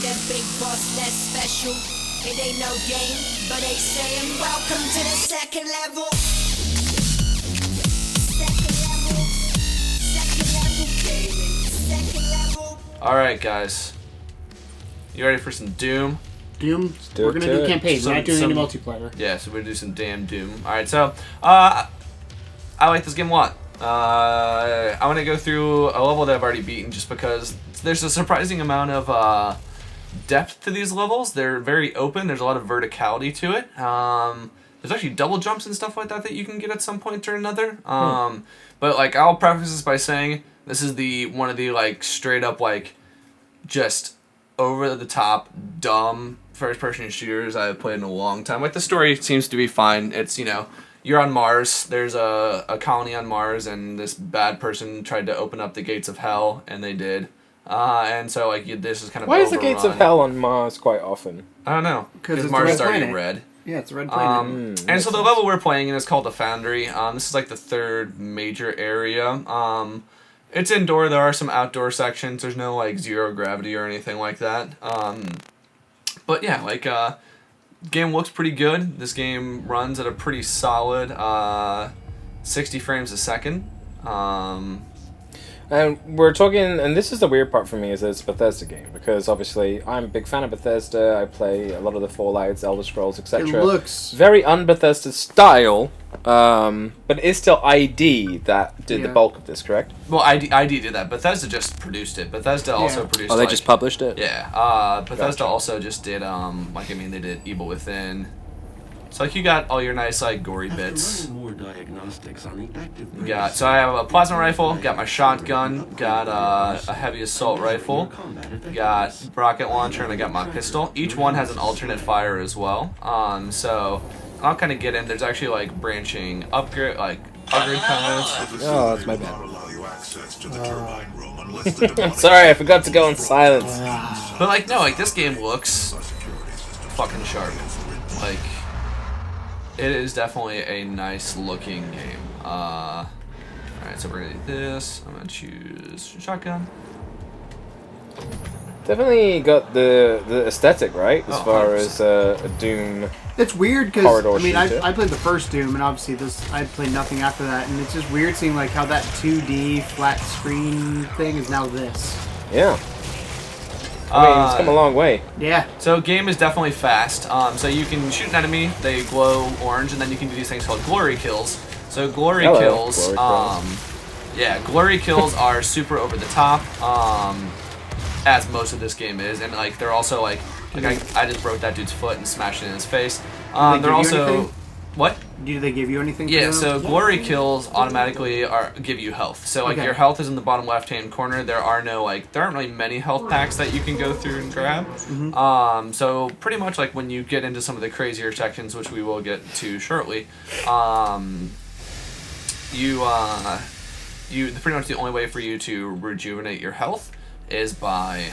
That big boss, that's special. It ain't no game, but they saying welcome to the second level. Second level gaming. Second level. Alright, guys. You ready for some Doom? Doom? do We're it going to to do it. campaign. We're not doing any multiplayer. Yeah, so we're gonna do some damn Doom. Alright, so, I like this game a lot. I want to go through a level that I've already beaten just because there's a surprising amount of depth to these levels. They're very open. There's a lot of verticality to it. There's actually double jumps and stuff like that that you can get at some point or another. But like, I'll preface this by saying this is one of the like straight up like just over the top dumb first person shooters I've played in a long time. Like, the story seems to be fine. It's, you know, you're on Mars, there's a colony on Mars, and this bad person tried to open up the gates of hell, and they did. And so, like, this is kind of Why is the gates of hell on Mars quite often? I don't know. Because it's Mars the red started planet. red. Yeah, it's a red planet. And so the level we're playing in is called the Foundry. This is like the third major area. It's indoor. There are some outdoor sections. There's no, like, zero gravity or anything like that. But yeah, like, game looks pretty good. This game runs at a pretty solid 60 frames a second. And we're talking, and this is the weird part for me, is that it's a Bethesda game, because obviously I'm a big fan of Bethesda. I play a lot of the Fallouts, Elder Scrolls, etc. It looks very un-Bethesda style, but it's still ID that did the bulk of this, correct? Well, ID did that. Bethesda just produced it. Bethesda also produced. Oh, they just published it. Yeah. Bethesda also just did like, I mean, they did Evil Within. So like, you got all your nice like gory bits. More diagnostics on the active Yeah, so I have a plasma rifle, got my shotgun, got a heavy assault rifle, got rocket launcher, and I got my pistol. Each one has an alternate fire as well. So I'll kind of get in. There's actually like branching upgrade paths. Oh, that's my bad. I'm sorry, I forgot to go in silence. But like, no, like, this game looks fucking sharp. Like, it is definitely a nice looking game. Alright, so we're gonna do this. I'm gonna choose shotgun. Definitely got the aesthetic, right? As Oh, far 100%. as a Doom. It's weird because Corridor I mean shooter. I played the first Doom and obviously I played nothing after that, and it's just weird seeing like how that 2D flat screen thing is now this. Yeah. I mean, it's come a long way. Yeah. So game is definitely fast. So you can shoot an enemy, they glow orange, and then you can do these things called glory kills. So glory kills, glory kills are super over the top, as most of this game is, and like they're also like I just broke that dude's foot and smashed it in his face. They're also anything? what? Do they give you anything? for Yeah, them? so glory kills automatically give you health. So like your health is in the bottom left hand corner. There aren't really many health packs that you can go through and grab. So pretty much like when you get into some of the crazier sections, which we will get to shortly, you pretty much the only way for you to rejuvenate your health is by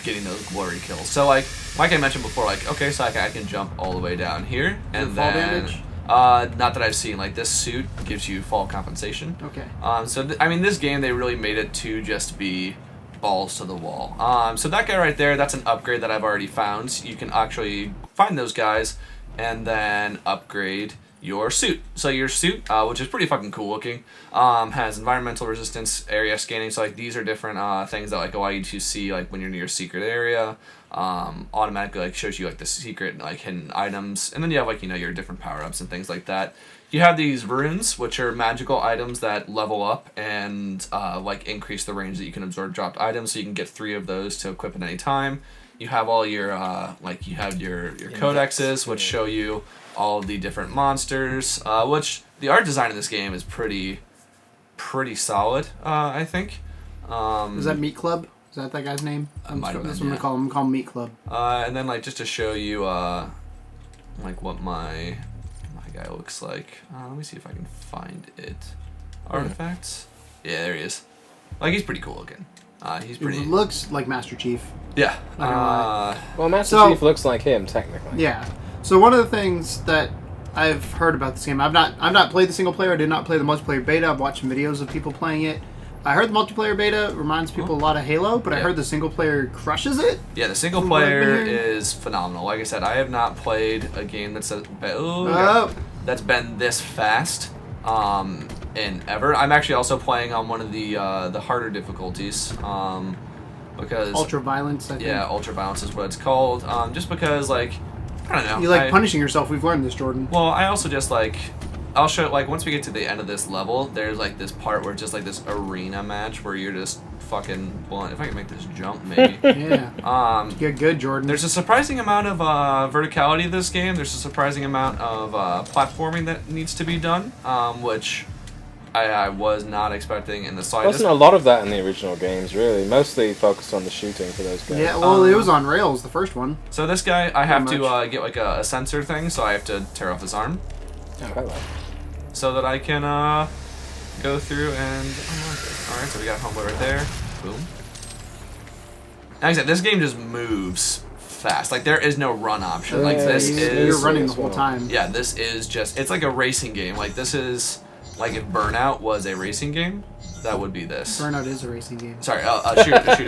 getting those glory kills. So like I mentioned before, like, okay, so I can jump all the way down here, and fall then damage? not that I've seen. Like, this suit gives you fall compensation. Okay. So I mean, this game, they really made it to just be balls to the wall. So that guy right there, that's an upgrade that I've already found. You can actually find those guys and then upgrade your suit. So your suit, which is pretty fucking cool looking, has environmental resistance, area scanning. So like, these are different things that like allow you to see like when you're near a secret area. Automatically like shows you like the secret like hidden items, and then you have like, you know, your different power-ups and things like that. You have these runes, which are magical items that level up and like increase the range that you can absorb dropped items, so you can get 3 of those to equip at any time. You have all your like, you have your codexes, which show you all the different monsters, which the art design in this game is pretty solid, I think. Is that Meat Club? Is that guy's name? Might have been, That's what I'm gonna call him Meat Club. And then like, just to show you like what my guy looks like. Let me see if I can find it. Artifacts. Yeah, there he is. Like, he's pretty cool looking. He's pretty. It looks like Master Chief. Yeah. Not gonna lie. Well, Master Chief looks like him technically. Yeah. So one of the things that I've heard about this game, I've not played the single player. I did not play the multiplayer beta. I've watched some videos of people playing it. I heard the multiplayer beta reminds people a lot of Halo, but I Yeah. heard the single player crushes it. Yeah, the single From what I've been player hearing. is phenomenal. Like I said, I have not played a game that's Oh. that's been this fast in ever. I'm actually also playing on one of the harder difficulties because Ultra violence, I think. yeah, ultra violence is what it's called. Just because like I don't know. You like I- punishing yourself. We've learned this, Jordan. Well, I also just like I'll show like once we get to the end of this level, there's like this part where it's just like this arena match where you're just fucking blunt. If I can make this jump, maybe. Yeah. Get good, Jordan. There's a surprising amount of verticality in this game. There's a surprising amount of platforming that needs to be done, which I was not expecting in the slightest. Wasn't a lot of that in the original games, really. Mostly focused on the shooting for those guys. Yeah, well, it was on rails, the first one. So this guy, I have Pretty to get like a sensor thing, so I have to tear off his arm Oh, hello. so that I can go through and all right. So we got homeboy right there. Boom. Like I said, this game just moves fast. Like there is no run option. Like Yeah, this you're is running the as whole well. time. yeah. This is just it's like a racing game. Like this is like if Burnout was a racing game, that would be this. Burnout is a racing game. Sorry, a shooting game.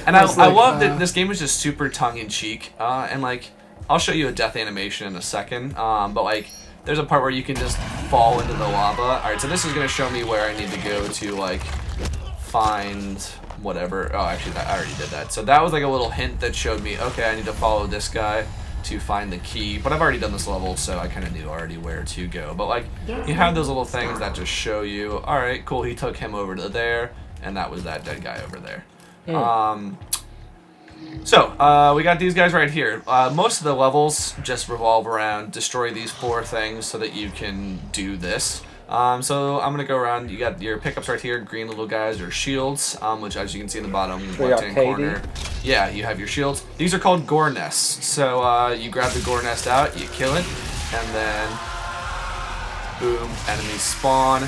And It's I like, love that this game is just super tongue in cheek. And like, I'll show you a death animation in a second. But like, there's a part where you can just fall into the lava. All right, so this is gonna show me where I need to go to like find whatever. Oh, actually, I already did that. So that was like a little hint that showed me, okay, I need to follow this guy to find the key. But I've already done this level, so I kind of knew already where to go. But like, you have those little things that just show you, all right, cool, he took him over to there, and that was that dead guy over there. So, we got these guys right here. Most of the levels just revolve around destroy these 4 things so that you can do this. So I'm gonna go around. You got your pickups right here, green little guys or shields, which as you can see in the bottom left-hand arcadey. corner. Yeah, you have your shields. These are called gore nests. So you grab the gore nest out, you kill it, and then boom, enemies spawn.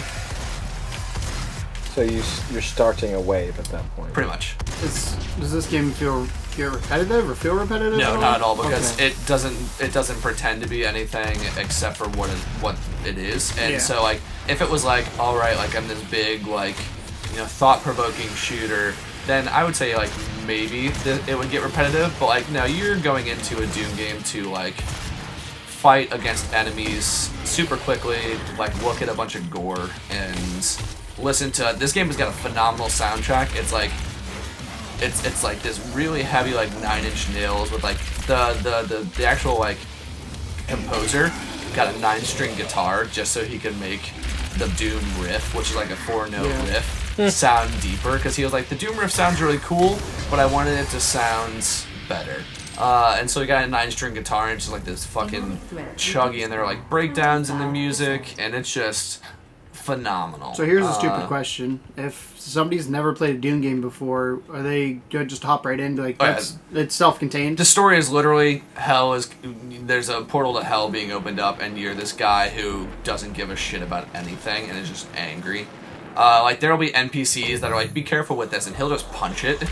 So you're starting a wave at that point. Pretty much. Does this game get repetitive or feel repetitive? No, not at all, because Okay. it doesn't pretend to be anything except for what it is. And Yeah. so like if it was like, all right, like I'm this big like thought-provoking shooter, then I would say like maybe it would get repetitive. But like no, you're going into a Doom game to like fight against enemies super quickly, like look at a bunch of gore and listen to this game has got a phenomenal soundtrack. It's like it's like this really heavy like 9 Inch Nails with like the actual like composer got a 9-string guitar just so he could make the Doom riff, which is like a 4-note Yeah. riff, sound deeper, because he was like, the Doom riff sounds really cool, but I wanted it to sound better. And so he got a 9-string guitar and it's just like this fucking chuggy, and there are like breakdowns in the music, and it's just phenomenal. So here's a stupid question: if somebody's never played a Doom game before, are they good just hop right into like Oh, yeah. it's self-contained? The story is literally there's a portal to hell being opened up, and you're this guy who doesn't give a shit about anything and is just angry. Like there'll be NPCs that are like, be careful with this, and he'll just punch it.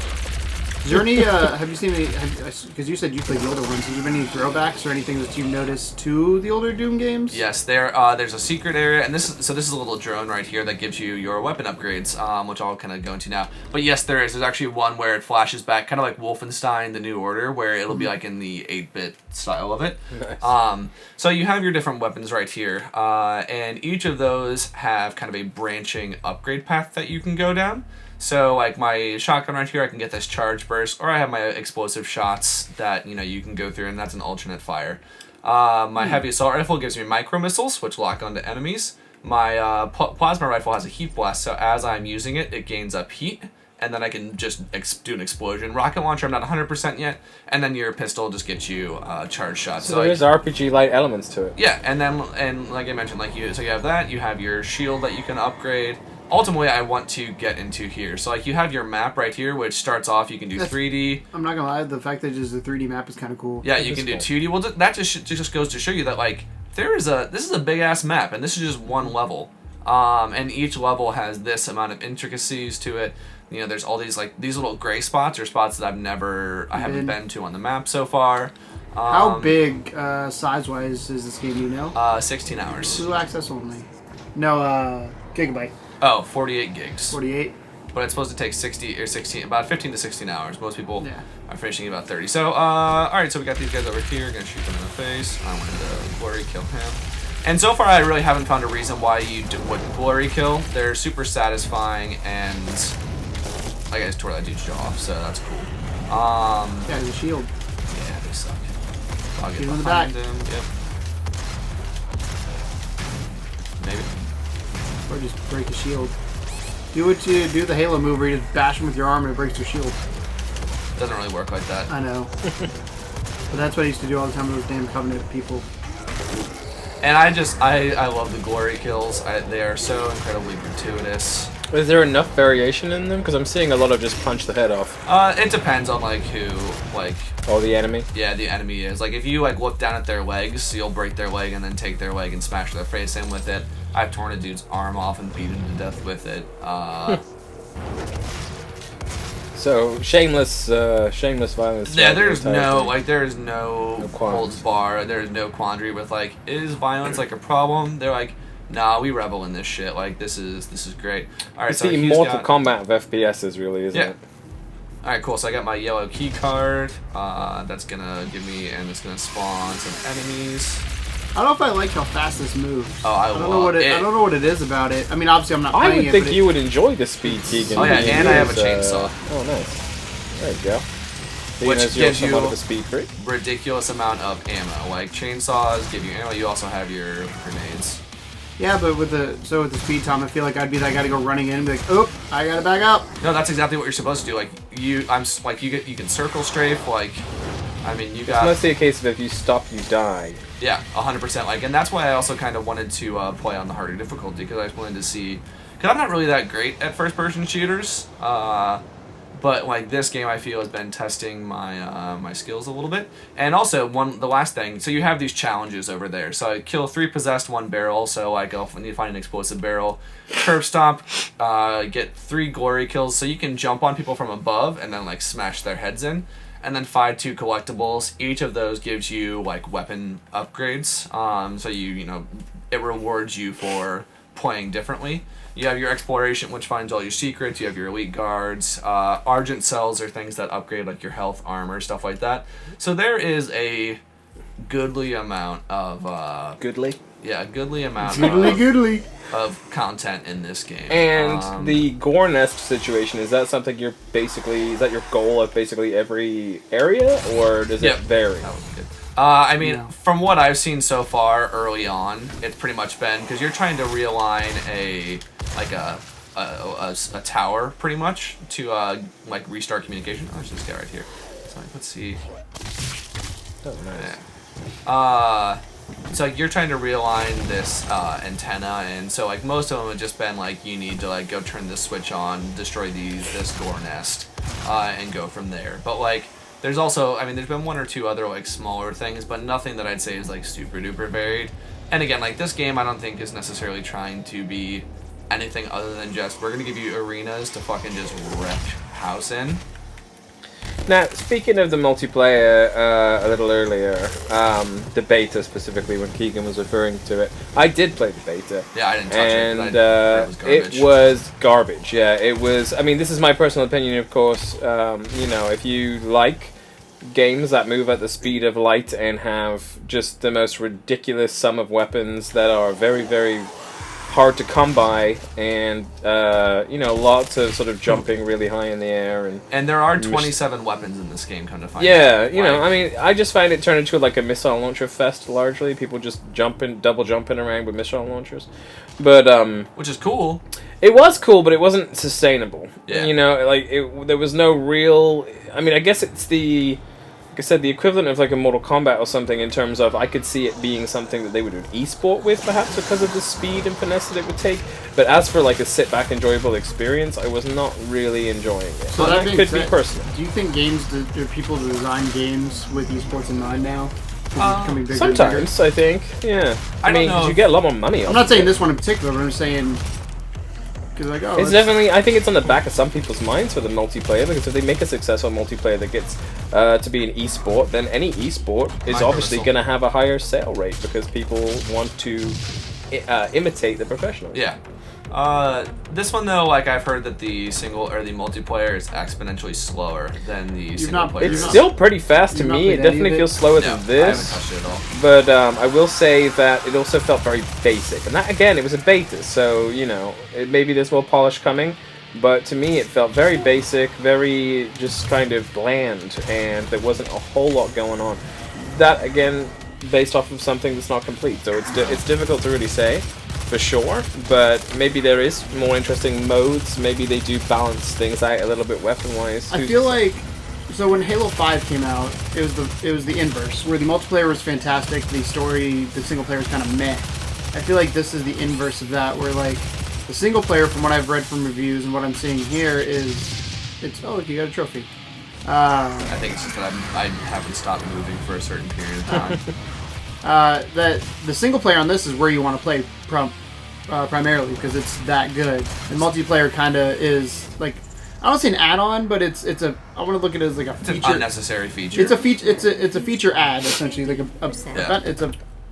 Is there any? Have you seen any? Because you said you played the older ones. Has there been any throwbacks or anything that you've noticed to the older Doom games? Yes, there's a secret area, and this is a little drone right here that gives you your weapon upgrades, which I'll kind of go into now. But yes, there is. There's actually one where it flashes back, kind of like Wolfenstein: The New Order, where it'll be like in the 8-bit style of it. Nice. So you have your different weapons right here, and each of those have kind of a branching upgrade path that you can go down. So like my shotgun right here, I can get this charge burst, or I have my explosive shots that you can go through, and that's an alternate fire. My heavy assault rifle gives me micro missiles, which lock onto enemies. My plasma rifle has a heat blast, so as I'm using it, it gains up heat, and then I can just do an explosion. Rocket launcher, I'm not 100% yet, and then your pistol just gets you charge shots. So there is RPG-like elements to it. Yeah, and like I mentioned, so you have that, you have your shield that you can upgrade. Ultimately, I want to get into here. So like you have your map right here, which starts off, you can do 3D. I'm not gonna lie, the fact that it's a 3D map is kind of cool. Yeah, you can do 2D. Well, that just goes to show you that like this is a big ass map, and this is just one level. And each level has this amount of intricacies to it. There's all these these little gray spots or spots that I haven't been to on the map so far. How big, size-wise, is this game? 16 hours. Blue access only. No, gigabyte. Oh, 48 gigs. 48. But it's supposed to take 60 or 16, about 15 to 16 hours. Most people Yeah. are finishing about 30. So, all right, so we got these guys over here. Gonna shoot them in the face. I wanted to glory kill him. And so far, I really haven't found a reason why you wouldn't glory kill. They're super satisfying, and I guess tore that dude's jaw off, so that's cool. Yeah, there's a shield. Yeah, they suck. I'll get Shoot him in the behind back. him. Yep. Maybe. Or just break the shield. Do what you do the Halo move where you just bash them with your arm and it breaks their shield. Doesn't really work like that. I know. But that's what I used to do all the time with those damn Covenant people. And I love the glory kills. They are so incredibly gratuitous. Is there enough variation in them? Because I'm seeing a lot of just punch the head off. It depends on like who, like. Oh, the enemy? Yeah, the enemy is. Like if you like look down at their legs, you'll break their leg and then take their leg and smash their face in with it. I've torn a dude's arm off and beat him to death with it. So shameless violence. Yeah, there's no thing. like there's no holds bar. There's no quandary with like is violence like a problem? They're like, nah, we revel in this shit. Like this is great. All right, It's so the he's Mortal got- Kombat of FPSs, really, isn't it? All right, cool. So I got my yellow key card. That's gonna give me, and it's gonna spawn some enemies. I don't know if I like how fast this moves. Oh, I don't know what love I it. don't know what it is about it. I mean, obviously I'm not I playing would it. think but you would enjoy the speed, Keegan. Oh, yeah, being and I have a yours, chainsaw. Oh, nice. There you go. Being Which as you're gives you- somewhat of a speed freak. Ridiculous amount of ammo. Like chainsaws give you ammo. You also have your grenades. Yeah, but with the speed time, I feel like I'd be like, I gotta go running in and be like, oh, I gotta back up. No, that's exactly what you're supposed to do. Like you can circle strafe. Like, I mean, you It's got mostly a case of if you stop, you die. yeah, 100%. Like, and that's why I also kind of wanted to play on the harder difficulty because I wanted to see. Because I'm not really that great at first-person shooters. But like this game, I feel has been testing my my skills a little bit. And also the last thing, so you have these challenges over there. So I kill 3 possessed, 1 barrel. So like I'll need to find an explosive barrel, curb stomp, get 3 glory kills. So you can jump on people from above and then like smash their heads in. And then 5 2 collectibles. Each of those gives you like weapon upgrades. So you know it rewards you for playing differently. You have your exploration, which finds all your secrets. You have your elite guards. Argent cells are things that upgrade like your health, armor, stuff like that. So there is a goodly amount of Goodly. goodly amount Goodly. of content in this game. And the gore nest situation, is that something is that your goal of basically every area, or does it vary? That was good. I mean, No. from what I've seen so far early on, it's pretty much been because you're trying to realign a tower pretty much to like restart communication. Oh, there's this guy right here. So let's see. Oh, nice. Yeah. So like, you're trying to realign this antenna, and so like most of them have just been like you need to like go turn this switch on, destroy this gore nest, and go from there. But like. There's also, I mean, there's been 1 or 2 other like smaller things, but nothing that I'd say is like super duper varied. And again, like this game, I don't think is necessarily trying to be anything other than just we're gonna give you arenas to fucking just wreck house in. Now, speaking of the multiplayer a little earlier, the beta specifically, when Keegan was referring to it, I did play the beta. Yeah, I didn't touch and it. 'Cause I heard it was garbage. Yeah, it was. I mean, this is my personal opinion, of course. You know, if you like games that move at the speed of light and have just the most ridiculous sum of weapons that are very, very hard to come by, and you know, lots of sort of jumping really high in the air, and there are 27 weapons in this game. Come to find out. yeah, you know, I mean, I just find it turned into like a missile launcher fest largely. People just double jumping around with missile launchers, but which is cool. it was cool, but it wasn't sustainable. Yeah. You know, like there was no real. I mean, I guess it's like I said, the equivalent of like a Mortal Kombat or something in terms of I could see it being something that they would do an esport with, perhaps because of the speed and finesse that it would take. But as for like a sit-back enjoyable experience, I was not really enjoying it. So And that that being could be said, personal. Do you think do people design games with esports in mind now? Is it becoming bigger and bigger? Sometimes, I think, yeah. I don't mean, know 'cause you if- get a lot more money. I'm not saying this one in particular, but I'm saying because like It's definitely. I think it's on the back of some people's minds for the multiplayer, because if they make a successful multiplayer that gets to be an esport, then any esport is obviously Microsoft. going to have a higher sale rate because people want to imitate the professionals. Yeah. This one though, like I've heard that the single or the multiplayer is exponentially slower than the single player. It's still pretty fast to me. It definitely feels slower than this. I haven't touched it at all. But I will say that it also felt very basic, and that again, it was a beta, so you know, maybe there's more polish coming. But to me, it felt very basic, very just kind of bland, and there wasn't a whole lot going on. That again, based off of something that's not complete, so it's difficult to really say. For sure, but maybe there is more interesting modes. Maybe they do balance things out a little bit weapon-wise. I feel like, so when Halo 5 came out, it was the inverse, where the multiplayer was fantastic, the story, the single player was kind of meh. I feel like this is the inverse of that, where like the single player, from what I've read from reviews and what I'm seeing here, it's oh, look, you got a trophy. I think it's just that I haven't stopped moving for a certain period of time. That the single player on this is where you want to play primarily because it's that good. And multiplayer kind of is like, I don't say an add-on, but it's a, I want to look at it as like a feature. It's an unnecessary feature. It's a feature. It's a feature add essentially, like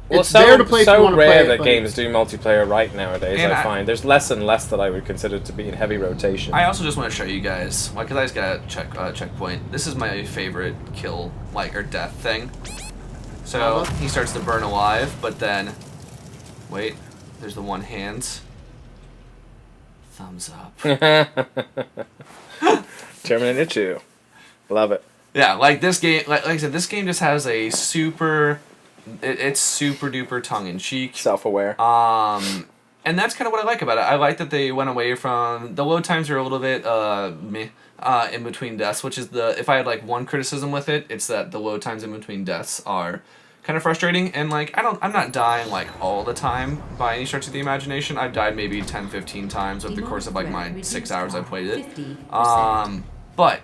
it's so, there to play. So if you want to rare play that games do multiplayer right nowadays. And I find there's less and less that I would consider to be in heavy rotation. I also just want to show you guys, like, because I just got a checkpoint. This is my favorite kill, like, or death thing. So he starts to burn alive, but then, wait, there's the one hand. Thumbs up. Terminator 2. Love it. Yeah, like this game, like I said, this game just has a super, it's super duper tongue in cheek. Self-aware. And that's kind of what I like about it. I like that they went away from the load times are a little bit meh. In between deaths, which is if I had like one criticism with it, it's that the load times in between deaths are kind of frustrating, and like I'm not dying like all the time by any stretch of the imagination. I've died maybe 10-15 times over the course of like my 6 hours I played it. But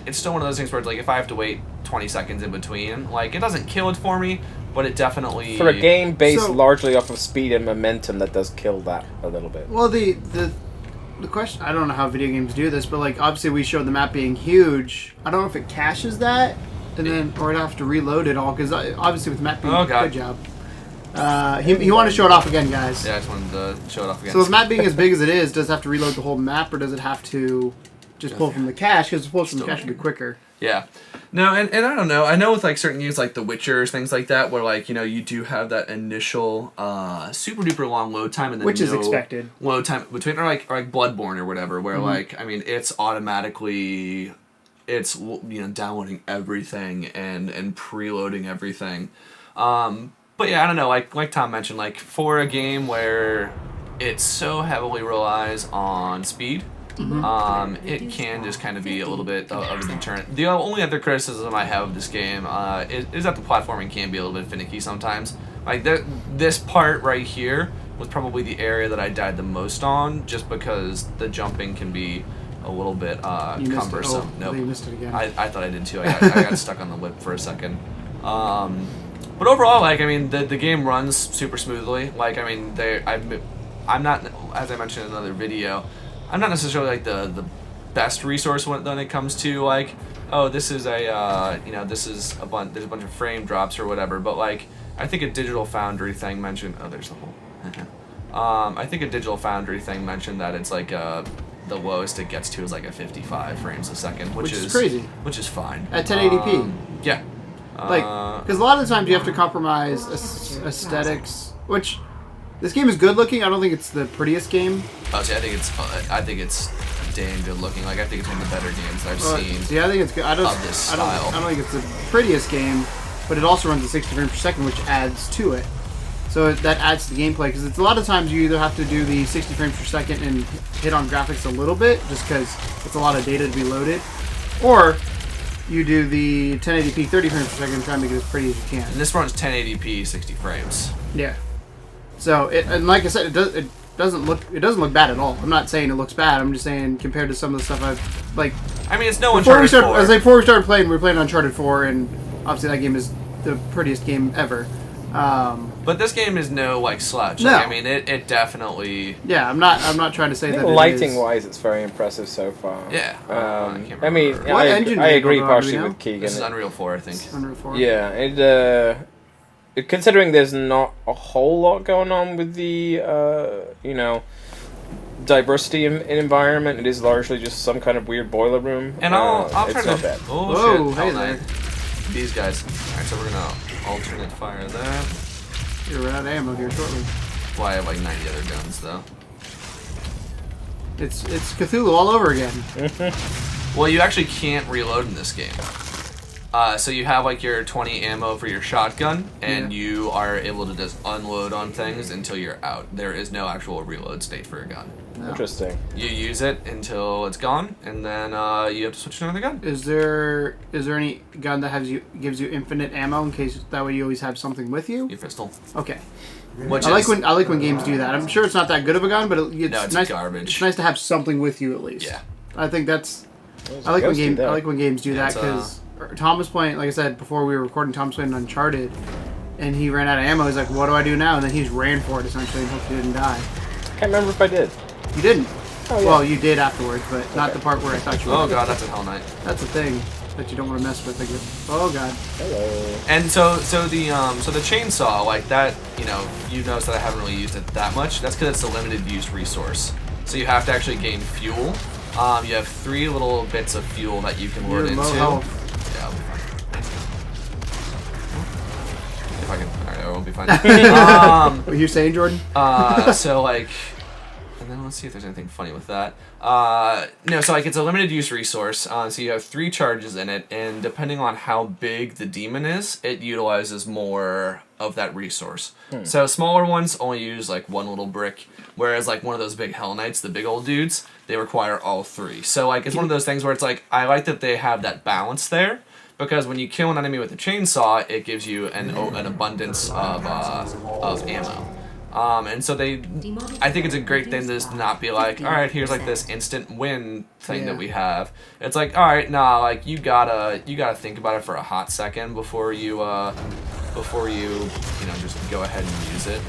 it's still one of those things where it's like if I have to wait 20 seconds in between, like it doesn't kill it for me, but it definitely for a game based largely off of speed and momentum, that does kill that a little bit. Well, the question, I don't know how video games do this, but like obviously we showed the map being huge. I don't know if it caches that, and then or I'd have to reload it all because obviously with the map being good job. He wanted to show it off again, guys. Yeah, I just wanted to show it off again. So with the map being as big as it is, does it have to reload the whole map, or does it have to just pull from the cache? Because pulls from the cache would be quicker. Yeah. No, and I don't know. I know with like certain games like The Witcher, things like that, where like, you know, you do have that initial super duper long load time and then which is expected. Load time between or like Bloodborne or whatever, where like I mean it's automatically downloading everything and preloading everything. But yeah, I don't know, like Tom mentioned, like for a game where it so heavily relies on speed. It can just kind of be a little bit of a deterrent. The only other criticism I have of this game is that the platforming can be a little bit finicky sometimes. Like this part right here was probably the area that I died the most on, just because the jumping can be a little bit cumbersome. Nope. You missed it again. I thought I did too. I got stuck on the whip for a second. But overall, like I mean, the game runs super smoothly. Like I mean, I'm not, as I mentioned in another video, I'm not necessarily like the best resource when it comes to like, oh, this is this is there's a bunch of frame drops or whatever, but like I think a Digital Foundry thing mentioned, oh, there's the hole. I think a Digital Foundry thing mentioned that it's like the lowest it gets to is like a 55 frames a second, which is crazy, which is fine at 1080p. Yeah, like because a lot of the times you have to compromise aesthetics, which. This game is good looking. I don't think it's the prettiest game. Oh, see, I think it's damn good looking. Like I think it's one of the better games I've seen. See, I think it's good. I don't think it's the prettiest game, but it also runs at 60 frames per second, which adds to it. So that adds to the gameplay because it's a lot of times you either have to do the 60 frames per second and hit on graphics a little bit, just because it's a lot of data to be loaded, or you do the 1080p 30 frames per second and try to make it as pretty as you can. And this runs 1080p 60 frames. Yeah. So and like I said, it doesn't look bad at all. I'm not saying it looks bad. I'm just saying compared to some of the stuff I've like. I mean, it's no Uncharted 4. Before we started playing, we were playing Uncharted 4, and obviously that game is the prettiest game ever. But this game is no like slouch. No. Like, I mean, it definitely. Yeah, I'm not trying to say that. Lighting wise, it's very impressive so far. Yeah. I mean, What engine I agree do you partially have? with Keegan. This is Unreal 4, I think. Unreal 4. Yeah, considering there's not a whole lot going on with the diversity in environment. It is largely just some kind of weird boiler room. And I'll try it's to... not bad. Oh, Whoa, shit. hey Hell there. no. These guys. Alright, so we're gonna alternate fire that. You're out of ammo here shortly. Well, I have like 90 other guns, though. It's Cthulhu all over again. Well, you actually can't reload in this game. So you have like your 20 ammo for your shotgun, and you are able to just unload on things until you're out. There is no actual reload state for a gun. No. Interesting. You use it until it's gone, and then you have to switch to another gun. Is there any gun that gives you infinite ammo in case that way you always have something with you? Your pistol. Okay. Which I like when games do that. I'm sure it's not that good of a gun, but it's nice. garbage. It's nice to have something with you at least. Yeah. I think that's. I like when games do that because Tom was playing. Like I said before, we were recording. Tom was playing Uncharted, and he ran out of ammo. He's like, "What do I do now?" And then he just ran for it essentially and hopefully didn't die. Can't remember if I did. You didn't. Oh, yeah. Well, you did afterwards, but not the part where I thought you were. Oh god, that's a Hell Knight. That's the thing that you don't want to mess with. I guess. Oh god. Hello. And so the chainsaw, like that, you notice that I haven't really used it that much. That's because it's a limited use resource. So you have to actually gain fuel. You have 3 little bits of fuel that you can load You're into. low health. Yeah, I'll be fine. If I can, alright, I won't be fine. What are you saying, Jordan? So like, and then let's see if there's anything funny with that. No, so like it's a limited use resource. So you have 3 charges in it, and depending on how big the demon is, it utilizes more of that resource. So smaller ones only use like 1 little brick, whereas like one of those big Hell Knights, the big old dudes, they require all 3. So like it's one of those things where it's like I like that they have that balance there. Because when you kill an enemy with a chainsaw, it gives you an abundance of ammo. And so I think it's a great thing to just not be like, all right, here's like this instant win thing that we have. It's like, all right, nah, like you gotta think about it for a hot second before you just go ahead and use it.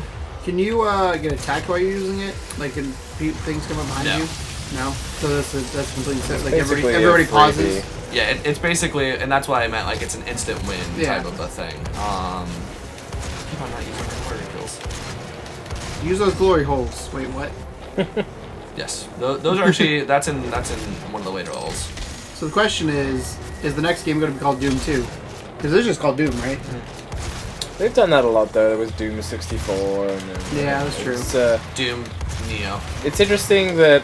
Can you get attacked while you're using it? Like, can things come up behind you? No. So that's completely set. Like everybody pauses. Yeah, it's basically, and that's why I meant like it's an instant win type of a thing. Keep on not using my quarter kills. Use those glory holes. Wait, what? Yes, those are actually that's in one of the later levels. So the question is the next game going to be called Doom 2? Because it's just called Doom, right? They've done that a lot though. There was Doom 64 and then, yeah, that's true. Doom Neo. It's interesting that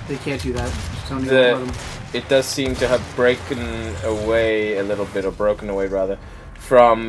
they can't do that. Sony won't let them. It does seem to have broken away a little bit, or broken away rather, from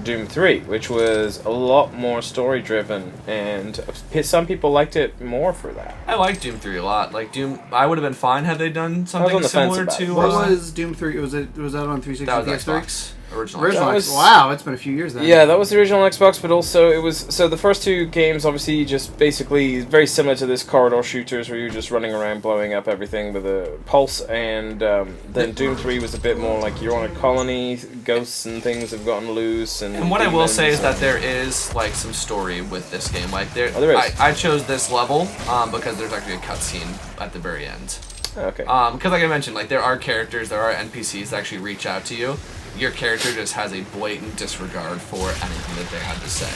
Doom 3, which was a lot more story driven, and some people liked it more for that. I like Doom 3 a lot. Like Doom, I would have been fine had they done something similar to. What was Doom 3? Was that on 360? That was Xbox. Original Xbox. Wow, it's been a few years then. Yeah, that was the original Xbox, but also it was... So the first 2 games, obviously, just basically very similar to this corridor shooters where you're just running around blowing up everything with a pulse, and then Doom 3 was a bit more like you're on a colony, ghosts and things have gotten loose, and what I will say is that there is like some story with this game. Like there is. I chose this level because there's actually a cutscene at the very end. Okay. Because like I mentioned, like there are characters, there are NPCs that actually reach out to you. Your character just has a blatant disregard for anything that they had to say.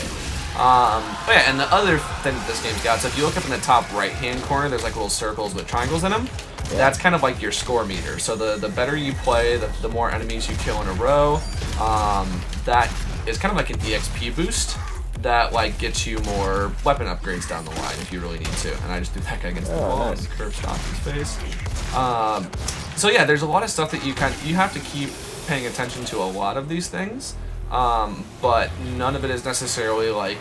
But yeah, and the other thing that this game's got, so if you look up in the top right-hand corner, there's like little circles with triangles in them. Yeah. That's kind of like your score meter. So the better you play, the more enemies you kill in a row. That is kind of like an EXP boost that like gets you more weapon upgrades down the line if you really need to. And I just threw that guy against the wall and curve shot in his face. So yeah, there's a lot of stuff that you have to keep paying attention to a lot of these things, but none of it is necessarily like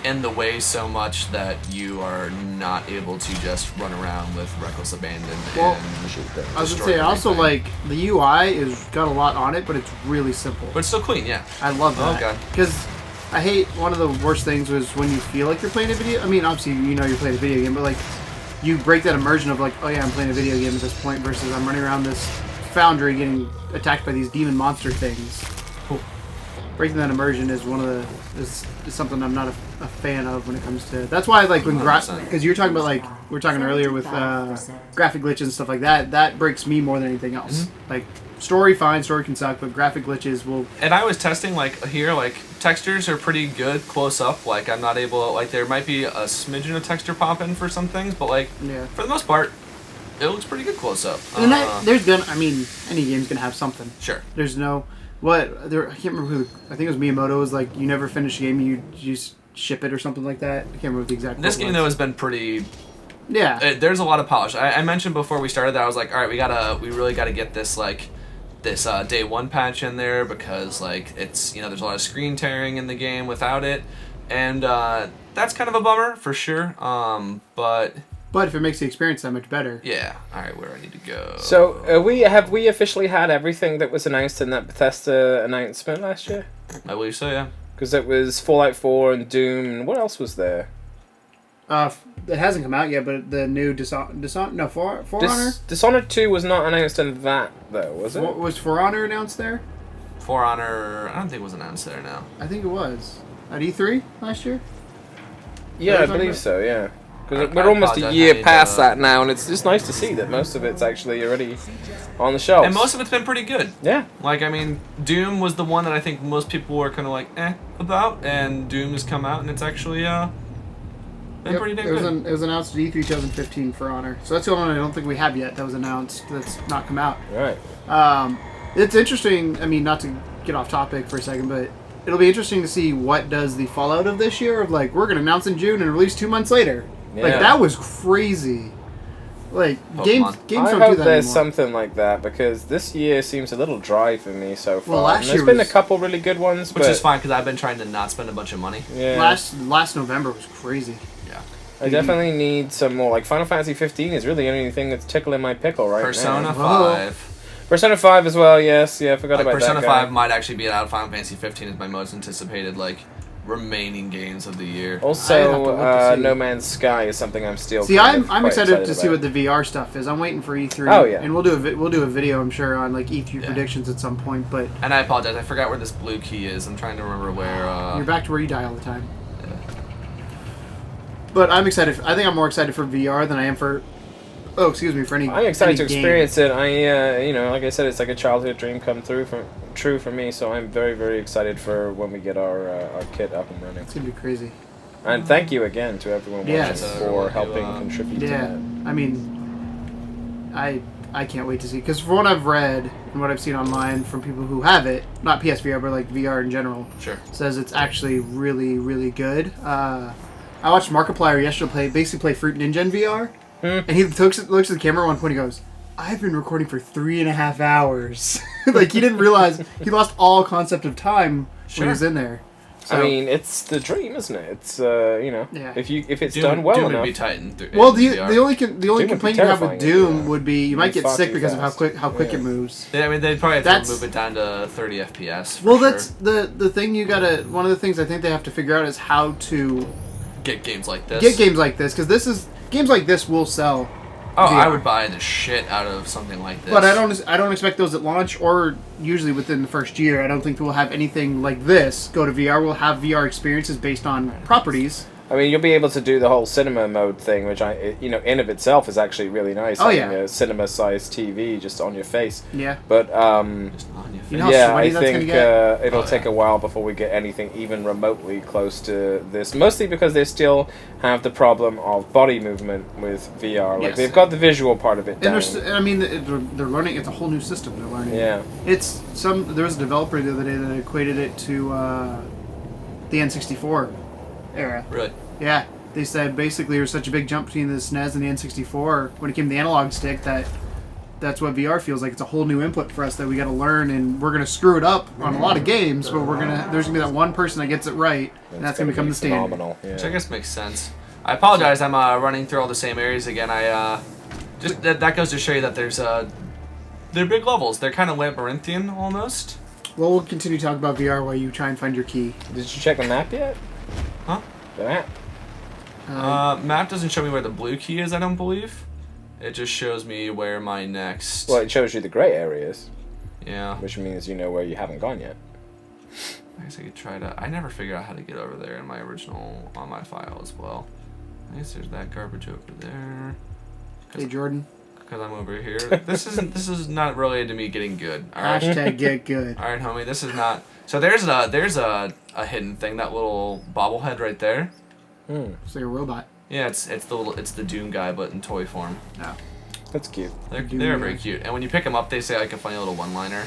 in the way so much that you are not able to just run around with reckless abandon and shoot them. I was gonna say also like the UI is got a lot on it, but it's really simple. But it's still clean, yeah. I love that. Okay. Because I hate one of the worst things was when you feel like you're playing a video. I mean, obviously you're playing a video game, but like you break that immersion of like, oh yeah, I'm playing a video game at this point versus I'm running around this Foundry getting attacked by these demon monster things. Breaking that immersion is is something I'm not a fan of when it comes to. That's why like when because you're talking about like we were talking earlier with graphic glitches and stuff like that. That breaks me more than anything else. Like story can suck, but graphic glitches will. And I was testing like here like textures are pretty good close up. Like, I'm not able, like, there might be a smidgen of texture popping for some things, but, like, for the most part, it looks pretty good close up. And there's been, I mean, any game's gonna have something. Sure. There's no, I can't remember who, I think it was Miyamoto, was like, you never finish a game, you just ship it or something like that. I can't remember the exact This game, though, has been pretty... Yeah. There's a lot of polish. I mentioned before we started that I was like, all right, we really gotta get this, like, this day one patch in there because, like, it's, you know, there's a lot of screen tearing in the game without it, and that's kind of a bummer for sure. But if it makes the experience that much better. Yeah. All right, where I need to go. So have we officially had everything that was announced in that Bethesda announcement last year? I believe so. Yeah. Because it was Fallout 4 and Doom, and what else was there? It hasn't come out yet, but the new For Honor? Dishonored 2 was not announced in that, though, was it? Was For Honor announced there? For Honor, I don't think it was announced there now. I think it was. At E3 last year? Yeah, I believe so, yeah. Because we're almost a year past that now, and it's just nice to see that most of it's actually already on the shelves. And most of it's been pretty good. Yeah. Like, I mean, Doom was the one that I think most people were kind of like, about, and Doom has come out, and it's actually, been pretty damn good. It was announced at E3 2015 For Honor. So that's the only one I don't think we have yet that was announced that's not come out. Right. It's interesting, I mean, not to get off topic for a second, but it'll be interesting to see what does the fallout of this year of, like, we're going to announce in June and release 2 months later. Yeah. Like, that was crazy. Like, games don't do that anymore. I hope there's something like that, because this year seems a little dry for me so far. Well, last year there's been a couple really good ones, which is fine, because I've been trying to not spend a bunch of money. Yeah. Last November was crazy. Yeah. I definitely need some more. Like, Final Fantasy 15 is really the only thing that's tickling my pickle right Persona now. 5. Persona 5 as well, yes. Yeah, I forgot about Persona that. Persona 5 might actually be out. Final Fantasy 15 is my most anticipated, like, remaining games of the year. Also, No Man's Sky is something I'm still. I'm excited to see what the VR stuff is. I'm waiting for E3. Oh yeah, and we'll do a video, I'm sure, on like E3 predictions at some point. But and I apologize, I forgot where this blue key is. I'm trying to remember where. You're back to where you die all the time. Yeah. But I'm excited. I think I'm more excited for VR than I am for. Oh, excuse me, for any. I'm excited to game. experience it. Like I said, it's like a childhood dream come true for me. So I'm very, very excited for when we get our kit up and running. It's gonna be crazy. And thank you again to everyone watching for helping contribute to that. I mean, I can't wait to see, because from what I've read and what I've seen online from people who have it, not PSVR but like VR in general, says it's actually really, really good. I watched Markiplier yesterday basically play Fruit Ninja in VR. And he looks at the camera at one point and he goes, I've been recording for 3.5 hours. Like, he didn't realize, he lost all concept of time when he was in there. So, I mean, it's the dream, isn't it? It's, if it's Doom, done well Doom enough. Would be tight the only complaint you have with Doom would be you might get sick because of how quick it moves. Yeah, I mean, they'd probably have to move it down to 30 FPS. Well, that's the thing you gotta, one of the things I think they have to figure out is how to get games like this. Because games like this will sell. Oh, VR. I would buy the shit out of something like this. But I don't expect those at launch or usually within the first year. I don't think we'll have anything like this go to VR. We'll have VR experiences based on properties. I mean, you'll be able to do the whole cinema mode thing, which in of itself is actually really nice. Oh, having a cinema-sized TV just on your face. Yeah. But just on your face. I think it'll take a while before we get anything even remotely close to this. Mostly because they still have the problem of body movement with VR. Like they've got the visual part of it down. And they're learning. It's a whole new system they're learning. Yeah. There was a developer the other day that equated it to the N64 era. Really? Yeah. They said basically there was such a big jump between the SNES and the N64 when it came to the analog stick that's what VR feels like. It's a whole new input for us that we got to learn, and we're going to screw it up on a lot of games, but there's going to be that one person that gets it right, and that's going to become the standard. Yeah. Which I guess makes sense. I apologize, I'm running through all the same areas again. Just that goes to show you that they're big levels. They're kind of labyrinthian almost. Well, we'll continue to talk about VR while you try and find your key. Did you check the map yet? Huh? The map? Map doesn't show me where the blue key is, I don't believe. It just shows me where my next... Well, it shows you the gray areas. Yeah. Which means you know where you haven't gone yet. I guess I could try to... I never figured out how to get over there in my original... on my file as well. I guess there's that garbage over there. Hey, Jordan. because I'm over here. This is not related to me getting good. All right? Hashtag get good. All right, homie. This is not. So there's a hidden thing. That little bobblehead right there. It's like a robot. Yeah, it's the Doom guy, but in toy form. No. That's cute. They're very cute. And when you pick them up, they say like a funny little one-liner.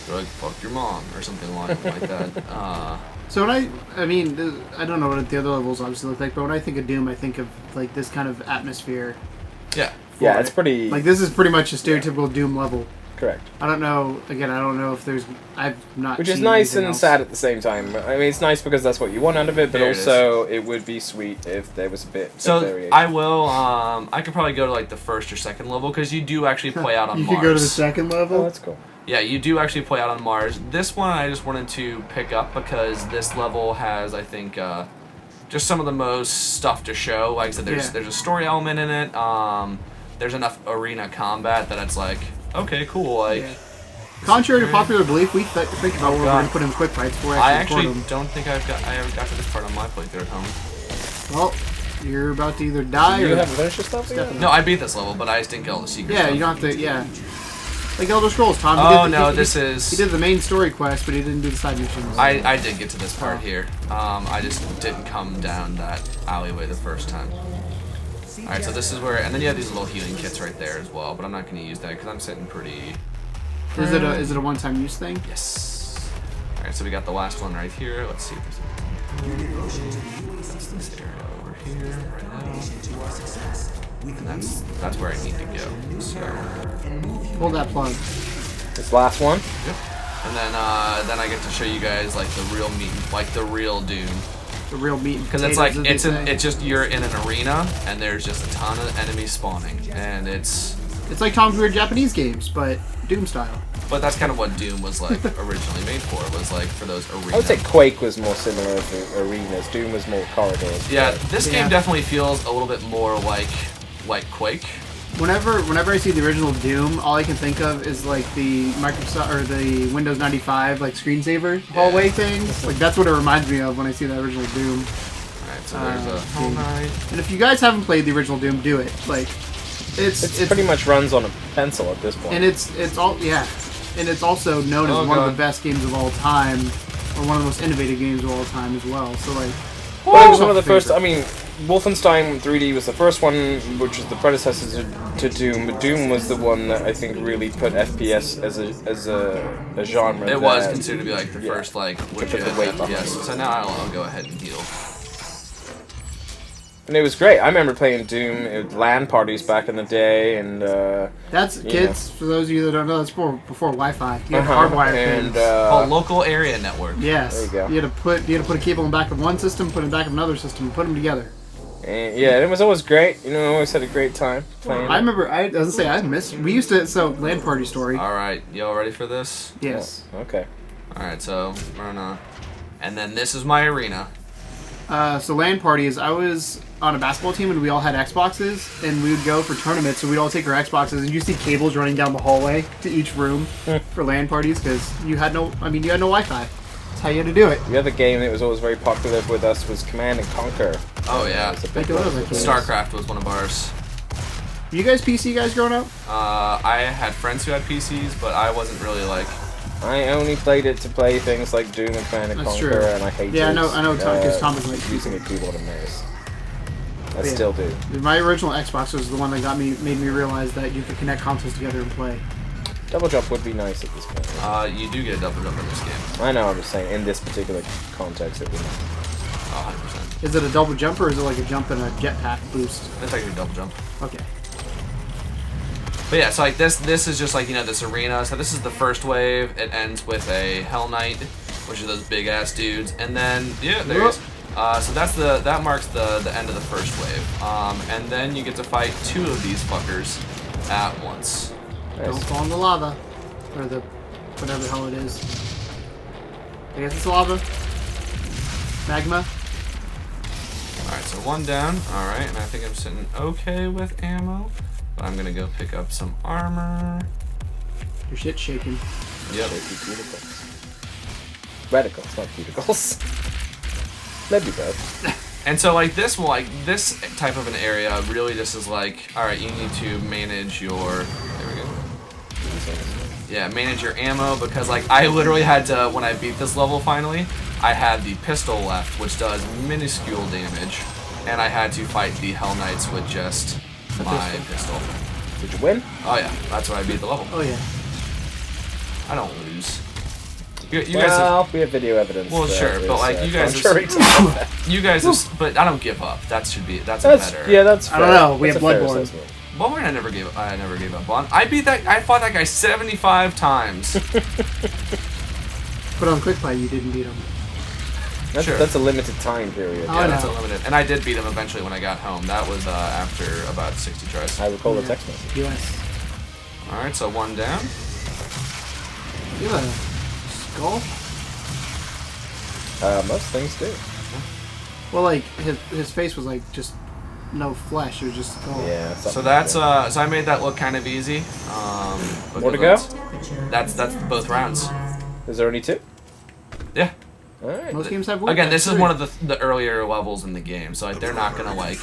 They're like, "Fuck your mom" or something like that. So when I don't know what the other levels obviously look like, but when I think of Doom, I think of like this kind of atmosphere. Yeah. Yeah, it's pretty... Like this is pretty much a stereotypical Doom level. Correct. I don't know. Again, I don't know if there's. I've not. Which seen is nice anything and else. sad at the same time. I mean, it's nice because that's what you want out of it, but There it also it would be sweet if there was a bit of So variation. I will. I could probably go to like the first or second level because you do actually play out on You Mars. could go to the second level. Oh, that's cool. Yeah, you do actually play out on Mars. This one I just wanted to pick up because this level has, I think, just some of the most stuff to show. Like I said, there's a story element in it. There's enough arena combat that it's like, okay, cool. Like, Yeah. Contrary to popular belief, we think about what we're going to put in quick fights before I actually actually record them. don't think I haven't got to this part on my playthrough at home. Well, you're about to either die You or haven't finished your stuff yet? No, I beat this level, but I just didn't get all the secrets. yeah, you don't have to. Yeah, like Elder Scrolls. Tom. Oh, He no, he this is- He did the main story quest, but he didn't do the side missions. I did get to this part Oh. here. I just didn't come down that alleyway the first time. Alright, so this is where, and then you have these little healing kits right there as well, but I'm not going to use that because I'm sitting pretty... Is it a one-time use thing? Yes. Alright, so we got the last one right here. Let's see if there's anything. That's this area over here right now. And that's where I need to go. So, Pull that plug. This last one? yep. And then I get to show you guys like the real meat, like the real Doom. The real meat and Because it's potatoes, like as they say. it's just you're in an arena and there's just a ton of enemies spawning and it's It's like Tom's Weird Japanese games, but Doom style. but that's kind of what Doom was like originally made for. Was like for those arenas. I would say Quake was more similar to arenas. Doom was more corridors. Yeah, this Yeah. game definitely feels a little bit more like Quake. Whenever I see the original Doom, all I can think of is like the Microsoft or the Windows 95 like screensaver hallway things. Like that's what it reminds me of when I see that original Doom. Alright, so there's a Hell game. Knight. And if you guys haven't played the original Doom, do it. Like It's pretty much runs on a pencil at this point. and it's all yeah, and it's also known as Oh, one of God. the best games of all time, or one of the most innovative games of all time as well. So like, Well, it was one of the favorite. first. I mean, Wolfenstein 3D was the first one, which was the predecessor to Doom. But Doom was the one that I think really put FPS as a genre. It was that- considered to be like the yeah. first like put legit the weight behind FPS. it. So now I'll go ahead and heal. And it was great. I remember playing Doom at LAN parties back in the day, and that's kids. For those of you that don't know, that's before Wi-Fi. You had uh-huh, hardwired and things. Called Local Area Network. Yes. There you go. You had to put a cable in the back of one system, put it in the back of another system, put them together. and yeah, it was always great. You know, I always had a great time playing. I remember. I was gonna say I missed. We used to LAN party story. Alright, y'all ready for this? Yes. Oh, okay. Alright, so we're gonna... And then this is my arena. So LAN parties. I was on a basketball team and we all had Xboxes and we would go for tournaments. So we'd all take our Xboxes and you see cables running down the hallway to each room for LAN parties because you had no. I mean, you had no Wi-Fi. That's how you had to do it. The other game that was always very popular with us was Command and Conquer. Oh yeah. It was a big I don't know one. that game. StarCraft was one of ours. You guys PC guys growing up? I had friends who had PCs, but I wasn't really like... I only played it to play things like Doom and Command and That's Conquer, true. and I hated Yeah, I know, Tom, because Tom is like using a keyboard and mouse. I Yeah. still do. My original Xbox was the one that made me realize that you could connect consoles together and play. Double jump would be nice at this point. You do get a double jump in this game. I know, I'm just saying, in this particular context, it would. 100%. Is it a double jump or is it like a jump and a jetpack boost? It's like a double jump. Okay. But yeah, so like this is just like, you know, this arena. So this is the first wave. It ends with a Hell Knight, which are those big ass dudes. And then yeah, there's so that marks the end of the first wave. And then you get to fight two of these fuckers at once. Don't fall in the lava. Or the whatever the hell it is. I guess it's lava. Magma. Alright, so one down. Alright, and I think I'm sitting okay with ammo. But I'm gonna go pick up some armor. Your shit's shaking. Yep. Cuticles. Radicals, not cuticles. Maybe both. And so like this type of an area really just is like, all right, you need to manage your. There we go. Yeah, manage your ammo, because like I literally had to, when I beat this level finally, I had the pistol left, which does minuscule damage, and I had to fight the Hell Knights with just my pistol. Did you win? Oh yeah, that's why I beat the level. Oh yeah. I don't lose. You guys Well, we have video evidence. well, sure, but like you guys, but I don't give up. That's better. Yeah, that's fair. I don't know. We That's have a fair Bloodborne. assessment. Ballborn, I never gave up on. I fought that guy 75 times. But on Quick Buy, you didn't beat him. Sure. That's a limited time period. Oh, Yeah, no. that's unlimited. And I did beat him eventually when I got home. That was after about 60 tries. I recall the text message. Yes. Alright, so one down. You have a skull? Most things do. Well, like his face was like just no flesh. It was just skull. Yeah. So that's so I made that look kind of easy. More to go? That's both rounds. Is there only 2? Yeah. Alright. Most games have one. Again, this is one of the earlier levels in the game, so like they're not gonna like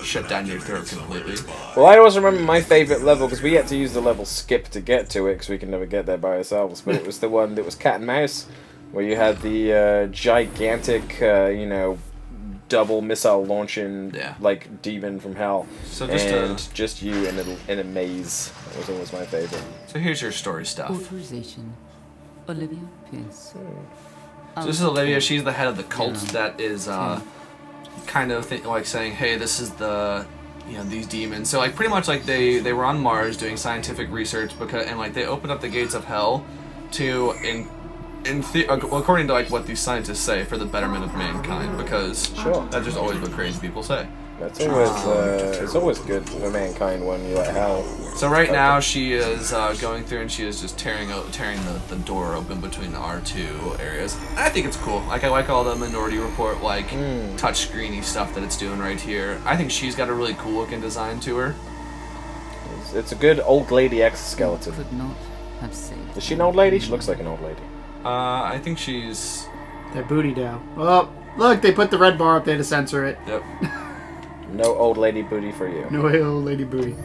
shut down your throat completely. Well, I always remember my favorite level, because we had to use the level skip to get to it, because we can never get there by ourselves, but it was the one that was cat and mouse, where you had the gigantic, double missile launching, like, demon from hell, So just you in a maze. That was always my favorite. So here's your story stuff. Authorization. Olivia Pierce. So this is Olivia. She's the head of the cult that is kind of like saying, hey, this is the these demons. So like pretty much like they were on Mars doing scientific research and like they opened up the gates of hell to according to like what these scientists say, for the betterment of mankind, because that's just always what crazy people say. That's always it's always good for mankind when you let hell. So right now she is going through and she is just tearing the door open between our two areas. And I think it's cool. Like I like all the Minority Report like touch screeny stuff that it's doing right here. I think she's got a really cool looking design to her. It's a good old lady exoskeleton. Could not have saved. Is she an old lady? She looks like an old lady. I think she's. That booty down. Oh, look, they put the red bar up there to censor it. Yep. No old lady booty for you. No old lady booty.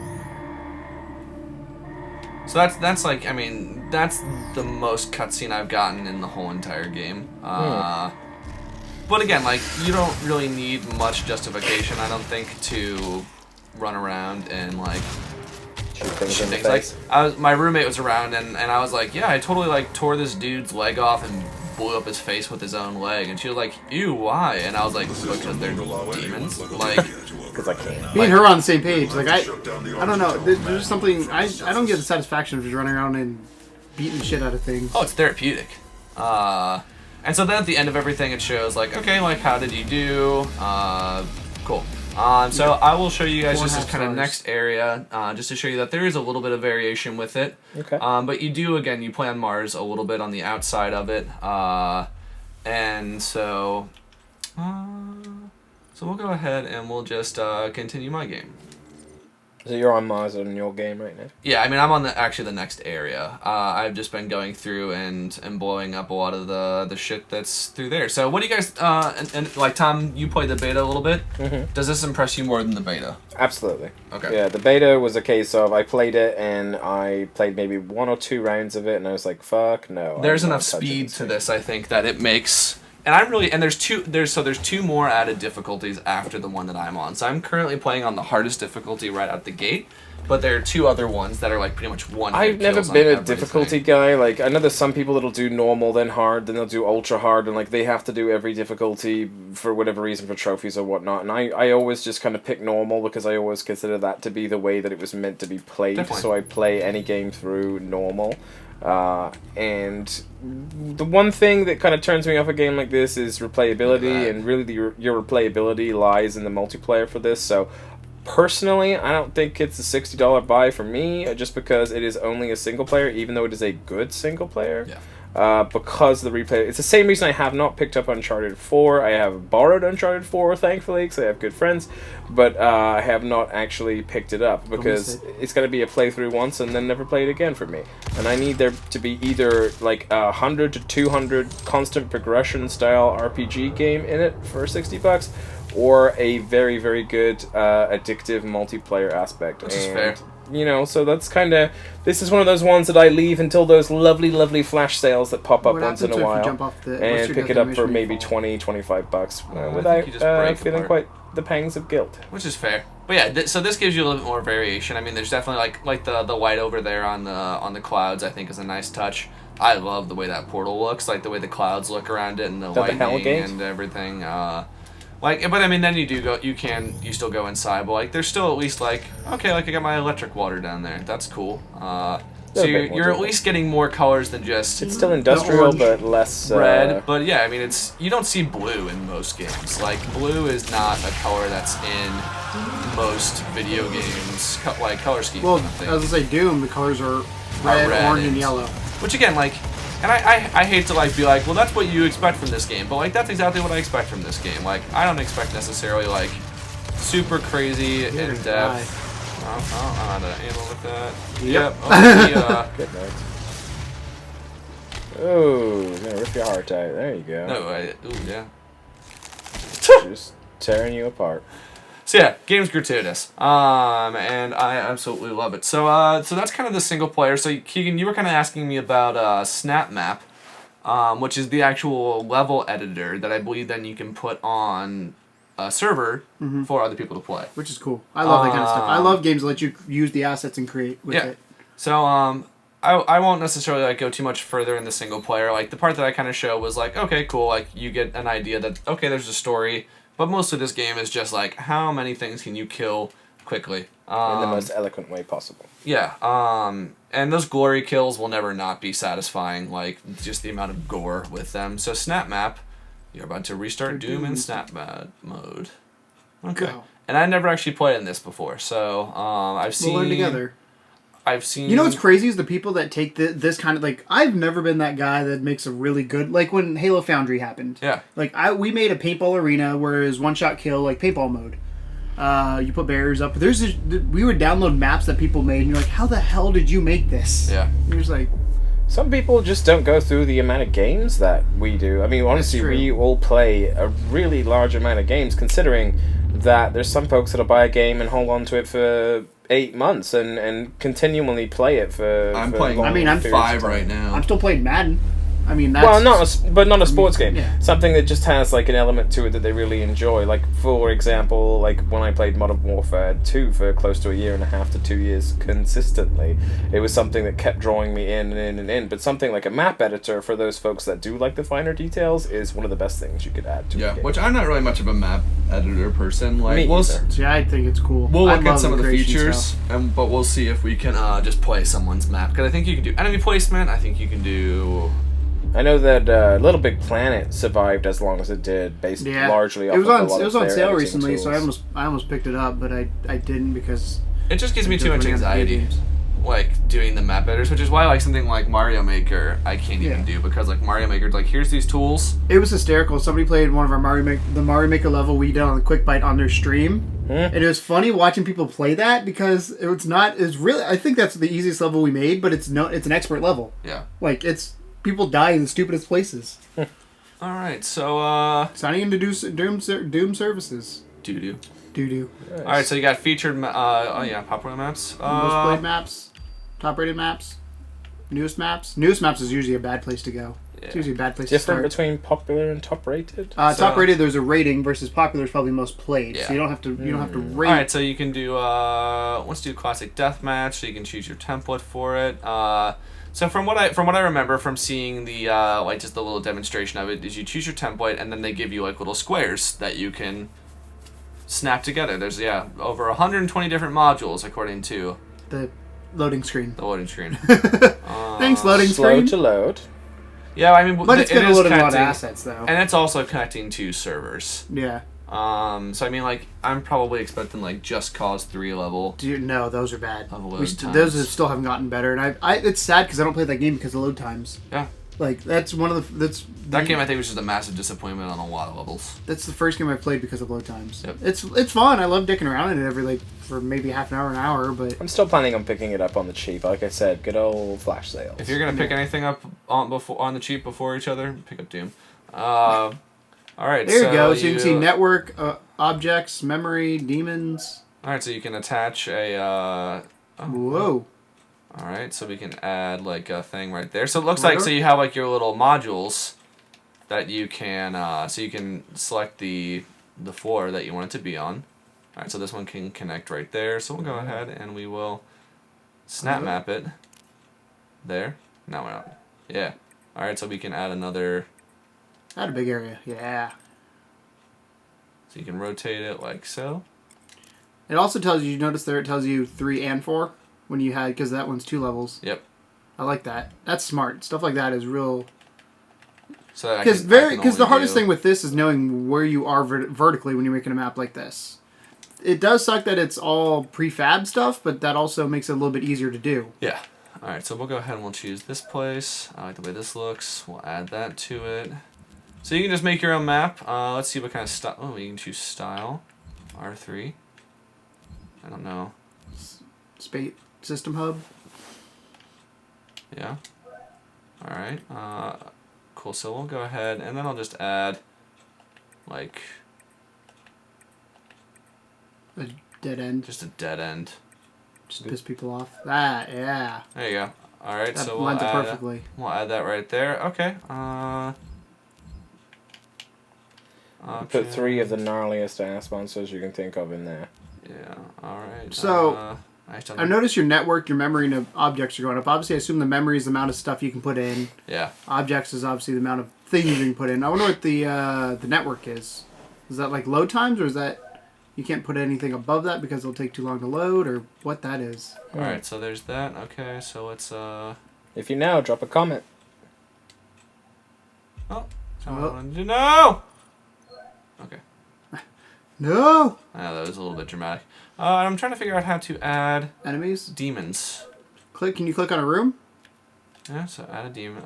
So that's like, I mean, that's the most cutscene I've gotten in the whole entire game. But again, like, you don't really need much justification, I don't think, to run around and like Shoot things in the like face. my roommate was around and I was like, yeah, I totally like tore this dude's leg off and blew up his face with his own leg, and she was like, ew, why? And I was like, because they're demons. Like, Because I can't. Me and her are on the same page. Like I don't know. There's something I don't get the satisfaction of just running around and beating the shit out of things. oh, it's therapeutic. And so then at the end of everything, it shows like, okay, like how did you do? Cool. So I will show you guys just this kind of next area, just to show you that there is a little bit of variation with it. Okay. But you do, again, you play on Mars a little bit on the outside of it. And so we'll go ahead and we'll just continue my game. So you're on Mars in your game right now? Yeah, I mean, I'm on the next area. I've just been going through and blowing up a lot of the shit that's through there. So what do you guys, and like Tom, you played the beta a little bit. Mm-hmm. Does this impress you more than the beta? Absolutely. Okay. Yeah, the beta was a case of I played it and I played maybe 1 or 2 rounds of it and I was like, fuck no. There's I'm enough not touching speed to this, I think, that it makes. And there's two more added difficulties after the one that I'm on. So I'm currently playing on the hardest difficulty right out the gate. But there are 2 other ones that are like pretty much one. I've never been a difficulty guy. Like, I know there's some people that'll do normal, then hard, then they'll do ultra hard, and like they have to do every difficulty for whatever reason, for trophies or whatnot. And I always just kind of pick normal because I always consider that to be the way that it was meant to be played. Definitely. So I play any game through normal. And the one thing that kind of turns me off a game like this is replayability, and really your replayability lies in the multiplayer for this. So personally, I don't think it's a $60 buy for me, just because it is only a single player, even though it is a good single player. Yeah. Because the replay, it's the same reason I have not picked up Uncharted 4. I have borrowed Uncharted 4, thankfully, because I have good friends, but I have not actually picked it up, because it's going to be a playthrough once and then never play it again for me. And I need there to be either like 100 to 200 constant progression style RPG game in it for $60, or a very, very good addictive multiplayer aspect. Which is fair. You know, so that's kind of... This is one of those ones that I leave until those lovely, lovely flash sales that pop up once in a while. And pick it up for maybe $20-$25 without feeling quite the pangs of guilt. Which is fair. But yeah, so this gives you a little bit more variation. I mean, there's definitely like the white over there on the clouds, I think is a nice touch. I love the way that portal looks, like the way the clouds look around it and the lightning and everything. But I mean, then you still go inside, but like there's still at least like, okay, like I got my electric water down there. That's cool. So you're at least getting more colors than just... It's still industrial, but less... red, but yeah, I mean, you don't see blue in most games. Like, blue is not a color that's in most video games, like color scheme. Well, as I say, Doom, the colors are red, orange, and yellow. Which again, like, and I hate to like be like, well, that's what you expect from this game, but like that's exactly what I expect from this game. Like, I don't expect necessarily like super crazy in depth. Oh, I'm out of ammo with that. Yep. Oh, good night. Oh, gonna rip your heart out. There you go. No, yeah. Just tearing you apart. So yeah, game's gratuitous, and I absolutely love it. So that's kind of the single player. So Keegan, you were kind of asking me about Snap Map, which is the actual level editor that I believe then you can put on a server for other people to play. Which is cool. I love that kind of stuff. I love games that let you use the assets and create with it. So I won't necessarily like go too much further in the single player. Like the part that I kind of show was like, okay, cool. Like you get an idea that okay, there's a story. But most of this game is just like, how many things can you kill quickly? In the most eloquent way possible. Yeah. And those glory kills will never not be satisfying, like, just the amount of gore with them. So, Snap Map, you're about to restart Doom in Snap mode. Okay. Go. And I never actually played in this before, so I've seen... We'll learn together. I've seen... You know what's crazy is the people that take this kind of, like, I've never been that guy that makes a really good, like when Halo Foundry happened. Yeah. Like, we made a paintball arena where it was one-shot kill, like paintball mode. You put barriers up. We would download maps that people made, and you're like, how the hell did you make this? Yeah. And you're just like... Some people just don't go through the amount of games that we do. I mean, honestly, we all play a really large amount of games, considering that there's some folks that'll buy a game and hold on to it for 8 months and continually play it for... I'm playing. I'm 5 right now. I'm still playing Madden. I mean, that's... Well, not a sports game. Yeah. Something that just has like an element to it that they really enjoy. Like, for example, like when I played Modern Warfare 2 for close to 1.5 to 2 years consistently, it was something that kept drawing me in and in and in. But something like a map editor for those folks that do like the finer details is one of the best things you could add to a game. Which I'm not really much of a map editor person. Like, yeah, I think it's cool. We'll look at some of the features, but we'll see if we can just play someone's map. Because I think you can do enemy placement. I think you can do... I know that Little Big Planet survived as long as it did, based largely off of a lot of their It was on sale recently, tools. so I almost picked it up, but I didn't because... It just gives me too much anxiety, like, doing the map editors, which is why, like, something like Mario Maker I can't even do, because, like, Mario Maker's like, here's these tools. It was hysterical. Somebody played one of our the Mario Maker level we did on the Quick Byte on their stream, and it was funny watching people play that, because it's really... I think that's the easiest level we made, but it's an expert level. Yeah. Like, people die in the stupidest places. Alright, so, signing into Doom services. Doo-doo. Doo-doo. Nice. Alright, so you got featured, popular maps. Most played maps. Top-rated maps. Newest maps. Newest maps is usually a bad place to go. Yeah. It's usually a bad place to start. Different between popular and top-rated? Top-rated, there's a rating, versus popular is probably most played. Yeah. So you don't have to rate. Alright, so you can do, let's do classic deathmatch, so you can choose your template for it. So from what I remember from seeing the like just the little demonstration of it is you choose your template and then they give you like little squares that you can snap together. There's over 120 different modules according to the loading screen. The loading screen. Thanks, loading screen. Slow to load. Yeah, I mean, but it's going to load a lot of assets though, and it's also connecting to servers. Yeah. So I mean, like, I'm probably expecting like Just Cause 3 level. No, those are bad. Those still haven't gotten better, and it's sad because I don't play that game because of load times. Yeah. Like that's one of the that game I think was just a massive disappointment on a lot of levels. That's the first game I played because of load times. Yep. It's fun. I love dicking around in it for maybe half an hour, but I'm still planning on picking it up on the cheap. Like I said, good old flash sales. If you're gonna pick anything up on the cheap before each other, pick up Doom. All right. There you go. So you can see network, objects, memory, demons. All right. So you can attach a. Whoa. All right. So we can add like a thing right there. So it looks like you have like your little modules that you can. So you can select the floor that you want it to be on. All right. So this one can connect right there. So we'll go ahead and we will snap map it. There. No, we're not. Yeah. All right. So we can add another. Add a big area. Yeah. So you can rotate it like so. It also tells you notice there it tells you 3 and 4 when you had, because that one's 2 levels. Yep. I like that. That's smart. Stuff like that is real. So because the hardest thing with this is knowing where you are vertically when you're making a map like this. It does suck that it's all prefab stuff, but that also makes it a little bit easier to do. Yeah. All right. So we'll go ahead and we'll choose this place. I like the way this looks. We'll add that to it. So you can just make your own map. Let's see what kind of style. Oh, you can choose style. R3. I don't know. Space system hub. Yeah. All right. Cool. So we'll go ahead and then I'll just add like A dead end. just a dead end. Just piss people off. That, yeah. There you go. All right. That So we'll lines it add, perfectly. we'll add that right there. Okay. Put 3 of the gnarliest ass monsters you can think of in there. Yeah. All right. So I noticed your network, your memory, and objects are going up. Obviously, I assume the memory is the amount of stuff you can put in. Yeah. Objects is obviously the amount of things you can put in. I wonder what the network is. Is that like load times, or is that you can't put anything above that because it'll take too long to load, or what that is? All right. So there's that. Okay. So let's If you know, drop a comment. Oh. No. Okay. No! That was a little bit dramatic. I'm trying to figure out how to add Enemies? demons. Can you click on a room? Yeah, so add a demon.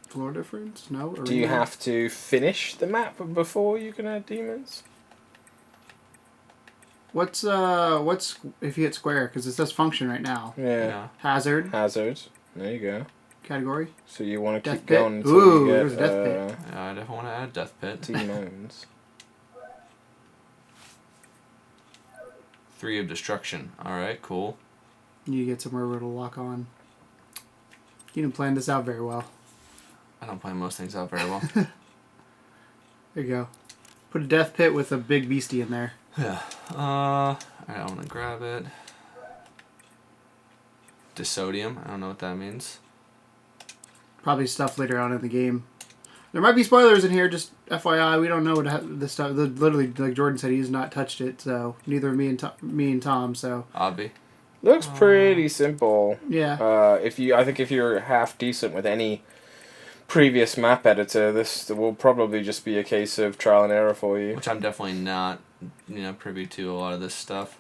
Floor difference? No? Do you have to finish the map before you can add demons? What's if you hit square? Because it says function right now. Yeah. Hazard. Hazard. There you go. Category. So you want to Death keep pit. going until Ooh, you there's get a death pit. Yeah, I definitely want to add a death pit. demons. 3 of destruction. Alright, cool. You get somewhere where it'll lock on. You didn't plan this out very well. I don't plan most things out very well. There you go. Put a death pit with a big beastie in there. Yeah. Alright, I'm gonna grab it. Disodium. I don't know what that means. Probably stuff later on in the game. There might be spoilers in here, just FYI. We don't know what this stuff. Literally, like Jordan said, he's not touched it, so neither me and Tom. So Obby. Looks pretty simple. yeah. I think if you're half decent with any previous map editor, this will probably just be a case of trial and error for you. Which I'm definitely not, privy to a lot of this stuff.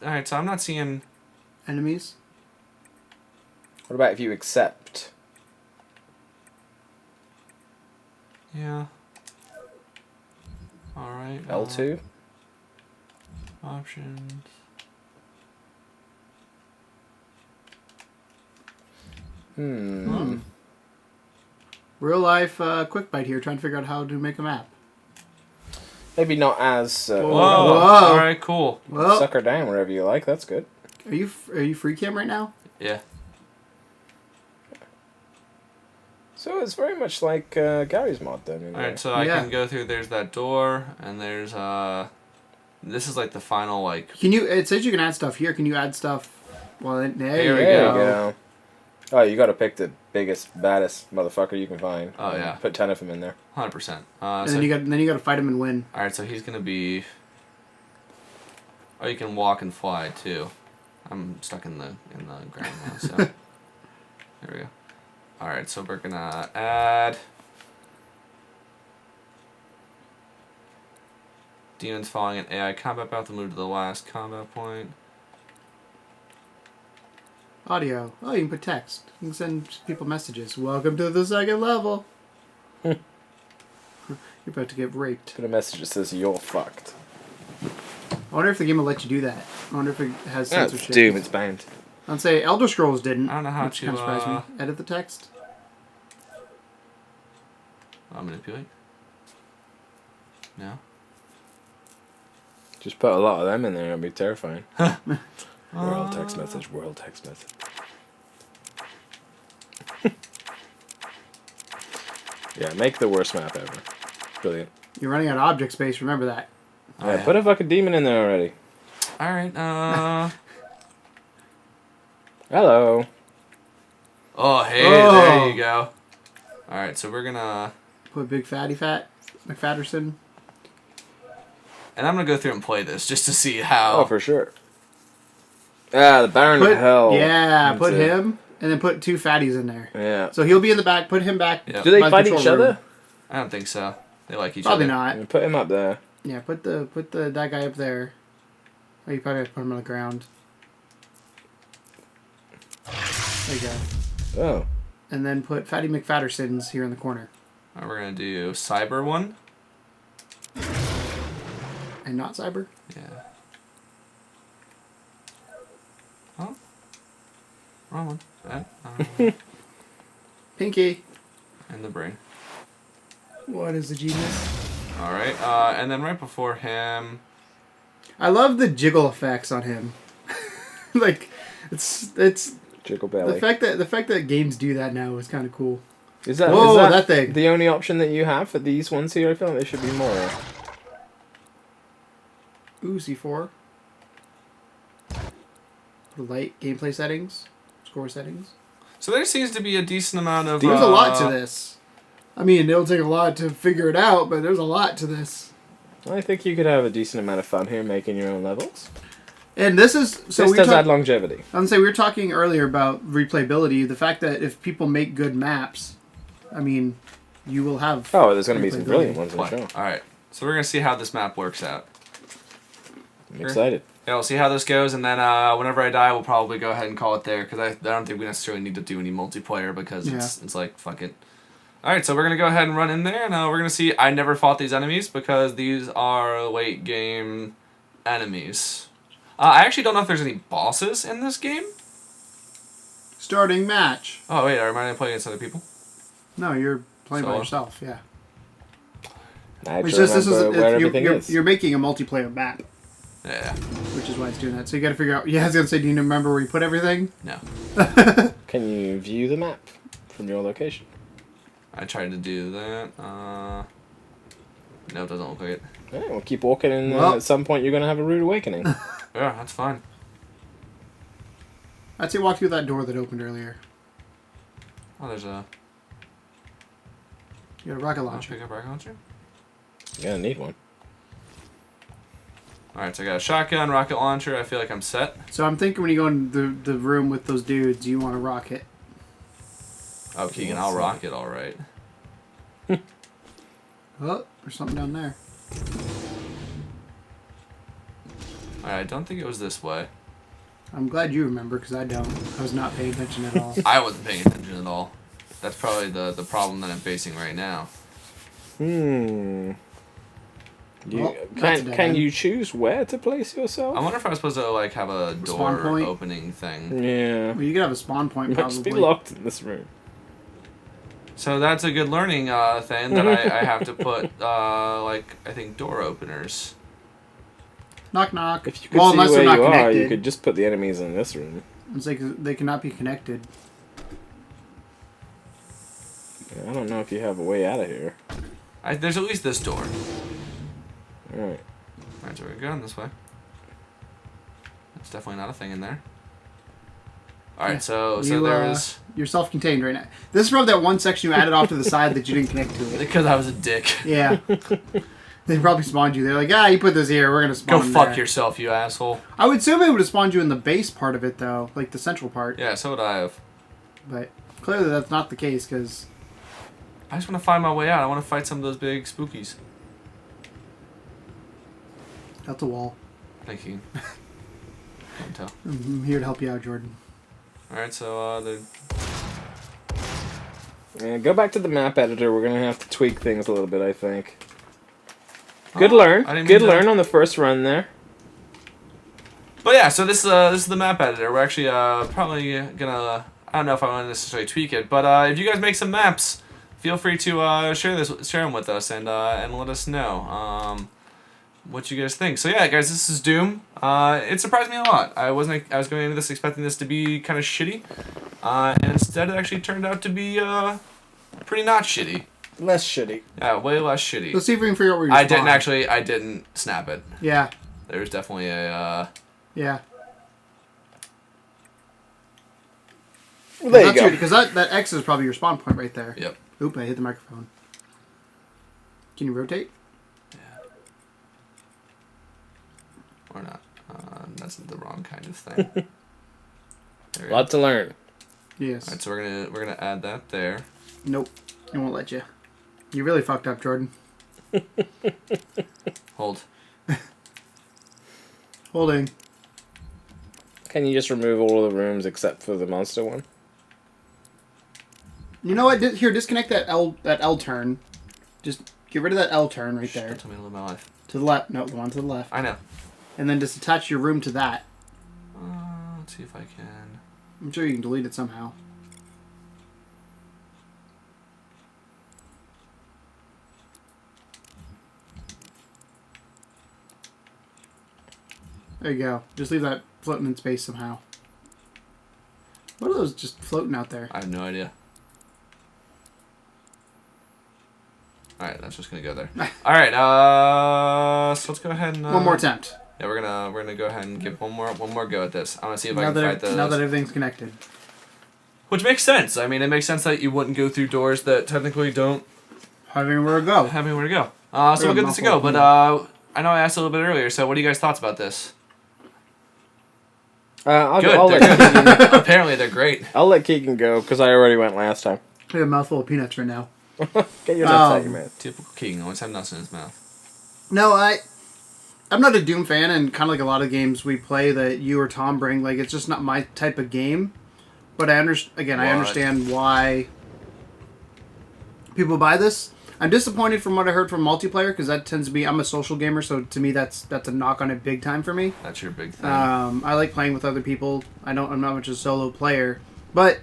Alright, so I'm not seeing Enemies. What about if you accept? Yeah. Alright. L2? Options. Real life quick bite here, trying to figure out how to make a map. Maybe not as... Whoa. Whoa. Alright, cool. Well, Suck her down wherever you like, that's good. are you free cam right now? Yeah. So it's very much like Gary's mod then. Alright, so I can go through, there's that door, and there's, this is like the final, like... It says you can add stuff here. Can you add stuff? Well, there Here you we There go. you go. Oh, you gotta pick the biggest, baddest motherfucker you can find. Oh, yeah. Put 10 of them in there. 100%. And then you got to fight him and win. Alright, so he's gonna be... Oh, you can walk and fly, too. I'm stuck in the ground now, so... There we go. Alright, so we're gonna add... Demons following an AI combat path will move to the last combat point. Audio. Oh, you can put text. You can send people messages. Welcome to the second level. You're about to get raped. Put a message that says you're fucked. I wonder if the game will let you do that. I wonder if it has That's censorship. Doom, it's bound. I'd say Elder Scrolls didn't. I don't know how which to, kind of surprised me. Edit the text. I'll manipulate. No. Just put a lot of them in there. It'd be terrifying. World text message. World text message. Yeah, make the worst map ever. Brilliant. You're running out of object space. Remember that. Yeah, put a fucking demon in there already. All right. Hello. Oh, hey, there you go. All right, so we're gonna put Big Fatty McFatterson. And I'm gonna go through and play this just to see how. Oh, for sure. Ah, the Baron of Hell. Yeah, put him and then put 2 fatties in there. Yeah. So he'll be in the back. Put him back. Yep. Do they fight each other? I don't think so. They like each Probably other. Probably not. Yeah, put him up there. Yeah, put that guy up there. Oh, you probably have to put him on the ground. There you go. Oh. And then put Fatty McFatterson's here in the corner. All right, we're gonna do Cyber one. And not Cyber? Yeah. Oh. Wrong one. That. Pinky. And the brain. What is the genius? Alright, and then right before him... I love the jiggle effects on him. Like, it's jiggle belly. The fact that games do that now is kind of cool. Is that that thing? The only option that you have for these ones here? I feel like there should be more. Ooh, C4. The light gameplay settings, score settings. So there seems to be a decent amount of... There's a lot to this. I mean, it'll take a lot to figure it out, but there's a lot to this. I think you could have a decent amount of fun here making your own levels. And this is... So this does add longevity. I was going to say, we were talking earlier about replayability. The fact that if people make good maps, I mean, you will have... Oh, there's going to be some brilliant ones in the show. Alright, so we're going to see how this map works out. I'm excited. Yeah, we'll see how this goes, and then whenever I die, we'll probably go ahead and call it there, because I don't think we necessarily need to do any multiplayer, because it's like, fuck it. Alright, so we're going to go ahead and run in there, and we're going to see... I never fought these enemies, because these are late game enemies. I actually don't know if there's any bosses in this game. Starting match. Oh, wait, am I playing against other people? No, you're playing by yourself, yeah. It's just, you're making a multiplayer map. Yeah. Which is why it's doing that. So you got to figure out... Yeah, I was going to say, do you remember where you put everything? No. Can you view the map from your location? I tried to do that. No, it doesn't look like it. Yeah, we'll keep walking, and at some point you're going to have a rude awakening. Yeah, that's fine. I'd say walk through that door that opened earlier. Oh, there's a... You got a rocket launcher. Pick up rocket launcher? You're going to need one. Alright, so I got a shotgun, rocket launcher. I feel like I'm set. So I'm thinking when you go in the room with those dudes, you want a rocket. Oh, Keegan, I'll rock it, alright. Oh, there's something down there. Alright, I don't think it was this way. I'm glad you remember, because I don't. I was not paying attention at all. I wasn't paying attention at all. That's probably the problem that I'm facing right now. Can you choose where to place yourself? I wonder if I was supposed to like have a door opening thing. Yeah. Well, you could have a spawn point, probably. Just be locked in this room. So that's a good learning thing that I have to put I think door openers. Knock knock. If you could see where you are, you could just put the enemies in this room. It's like they cannot be connected. Yeah, I don't know if you have a way out of here. There's at least this door. Alright. Alright, so we're going this way. There's definitely not a thing in there. Alright, so there's... You're self-contained right now. This is from that one section you added off to the side that you didn't connect to it. Because I was a dick. Yeah. They probably spawned you. They're like, you put this here, we're going to spawn Go fuck yourself, you asshole. I would assume it would have spawned you in the base part of it, though. Like the central part. Yeah, so would I have. But clearly that's not the case, because... I just want to find my way out. I want to fight some of those big spookies. That's a wall. Thank you. Don't tell. I'm here to help you out, Jordan. Alright, so go back to the map editor. We're going to have to tweak things a little bit, I think. Good learn. Good learn on the first run there. But But yeah, so this is the map editor. We're actually probably gonna. I don't know if I want to necessarily tweak it, but if you guys make some maps, feel free to share them with us and let us know what you guys think. So yeah, guys, this is Doom. It surprised me a lot. I was going into this expecting this to be kind of shitty, and instead it actually turned out to be pretty not shitty. Less shitty. Yeah, way less shitty. Let's see if we can figure out where you're I didn't snap it. Yeah. There's definitely a Yeah. Well, there you go. Because that X is probably your spawn point right there. Yep. Oop, I hit the microphone. Can you rotate? Yeah. Or not. That's the wrong kind of thing. Lot to learn. Yes. Alright, so we're gonna add that there. Nope. It won't let you. You really fucked up, Jordan. Hold. Holding. Can you just remove all of the rooms except for the monster one? You know what? Here, disconnect that L turn. Just get rid of that L turn right there. Don't tell me to live my life. To the left. No, the one to the left. I know. And then just attach your room to that. Let's see if I can. I'm sure you can delete it somehow. There you go. Just leave that floating in space somehow. What are those just floating out there? I have no idea. Alright, that's just gonna go there. Alright, so let's go ahead and One more attempt. Yeah, we're gonna go ahead and give one more go at this. I wanna see if I Now can fight those. now that everything's connected. Which makes sense. I mean, it makes sense that you wouldn't go through doors that technically don't Have anywhere to go. have anywhere to go. So we'll get this to go, but I know I asked a little bit earlier, so what are you guys' thoughts about this? I'll Good, let they're good. Apparently they're great. I'll let Keegan go because I already went last time. I have a mouthful of peanuts right now. Get your nuts out your mouth. Typical King always have nuts in his mouth. No, I'm not a Doom fan, and kind of like a lot of games we play that you or Tom bring, like, it's just not my type of game. But I understand why people buy this. I'm disappointed from what I heard from multiplayer, because that tends to be, I'm a social gamer, so to me that's a knock on it big time for me. That's your big thing. I like playing with other people. I'm not much of a solo player, but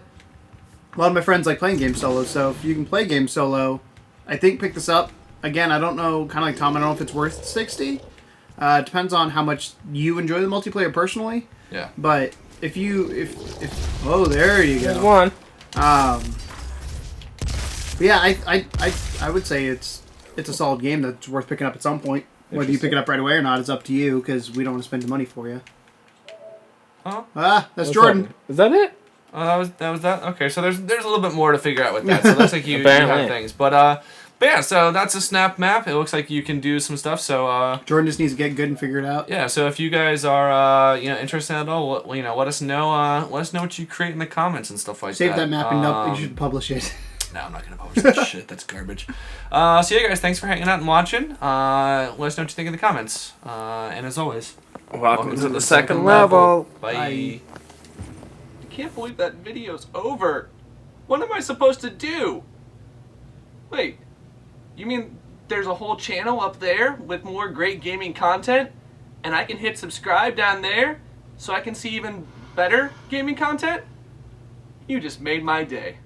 a lot of my friends like playing games solo, so if you can play games solo, I think pick this up. Again, I don't know, kind of like Tom, I don't know if it's worth $60. It depends on how much you enjoy the multiplayer personally. Yeah. But if oh, there you go. There's one. But yeah, I would say it's a solid game that's worth picking up at some point. Whether you pick it up right away or not is up to you, because we don't want to spend the money for you. Oh. That's What's Jordan. that? Is that it? That was that. Okay, so there's a little bit more to figure out with that. So it looks like you have things, but yeah. So that's a snap map. It looks like you can do some stuff. So Jordan just needs to get good and figure it out. yeah. So if you guys are interested at all, let us know. Let us know what you create in the comments and stuff like that. Save that map and you should publish it. No, I'm not gonna publish that shit. That's garbage. So yeah, guys, thanks for hanging out and watching. Let us know what you think in the comments. And as always, Welcome to the second level. Bye. Bye. I can't believe that video's over. What am I supposed to do? Wait, you mean there's a whole channel up there with more great gaming content, and I can hit subscribe down there so I can see even better gaming content? You just made my day.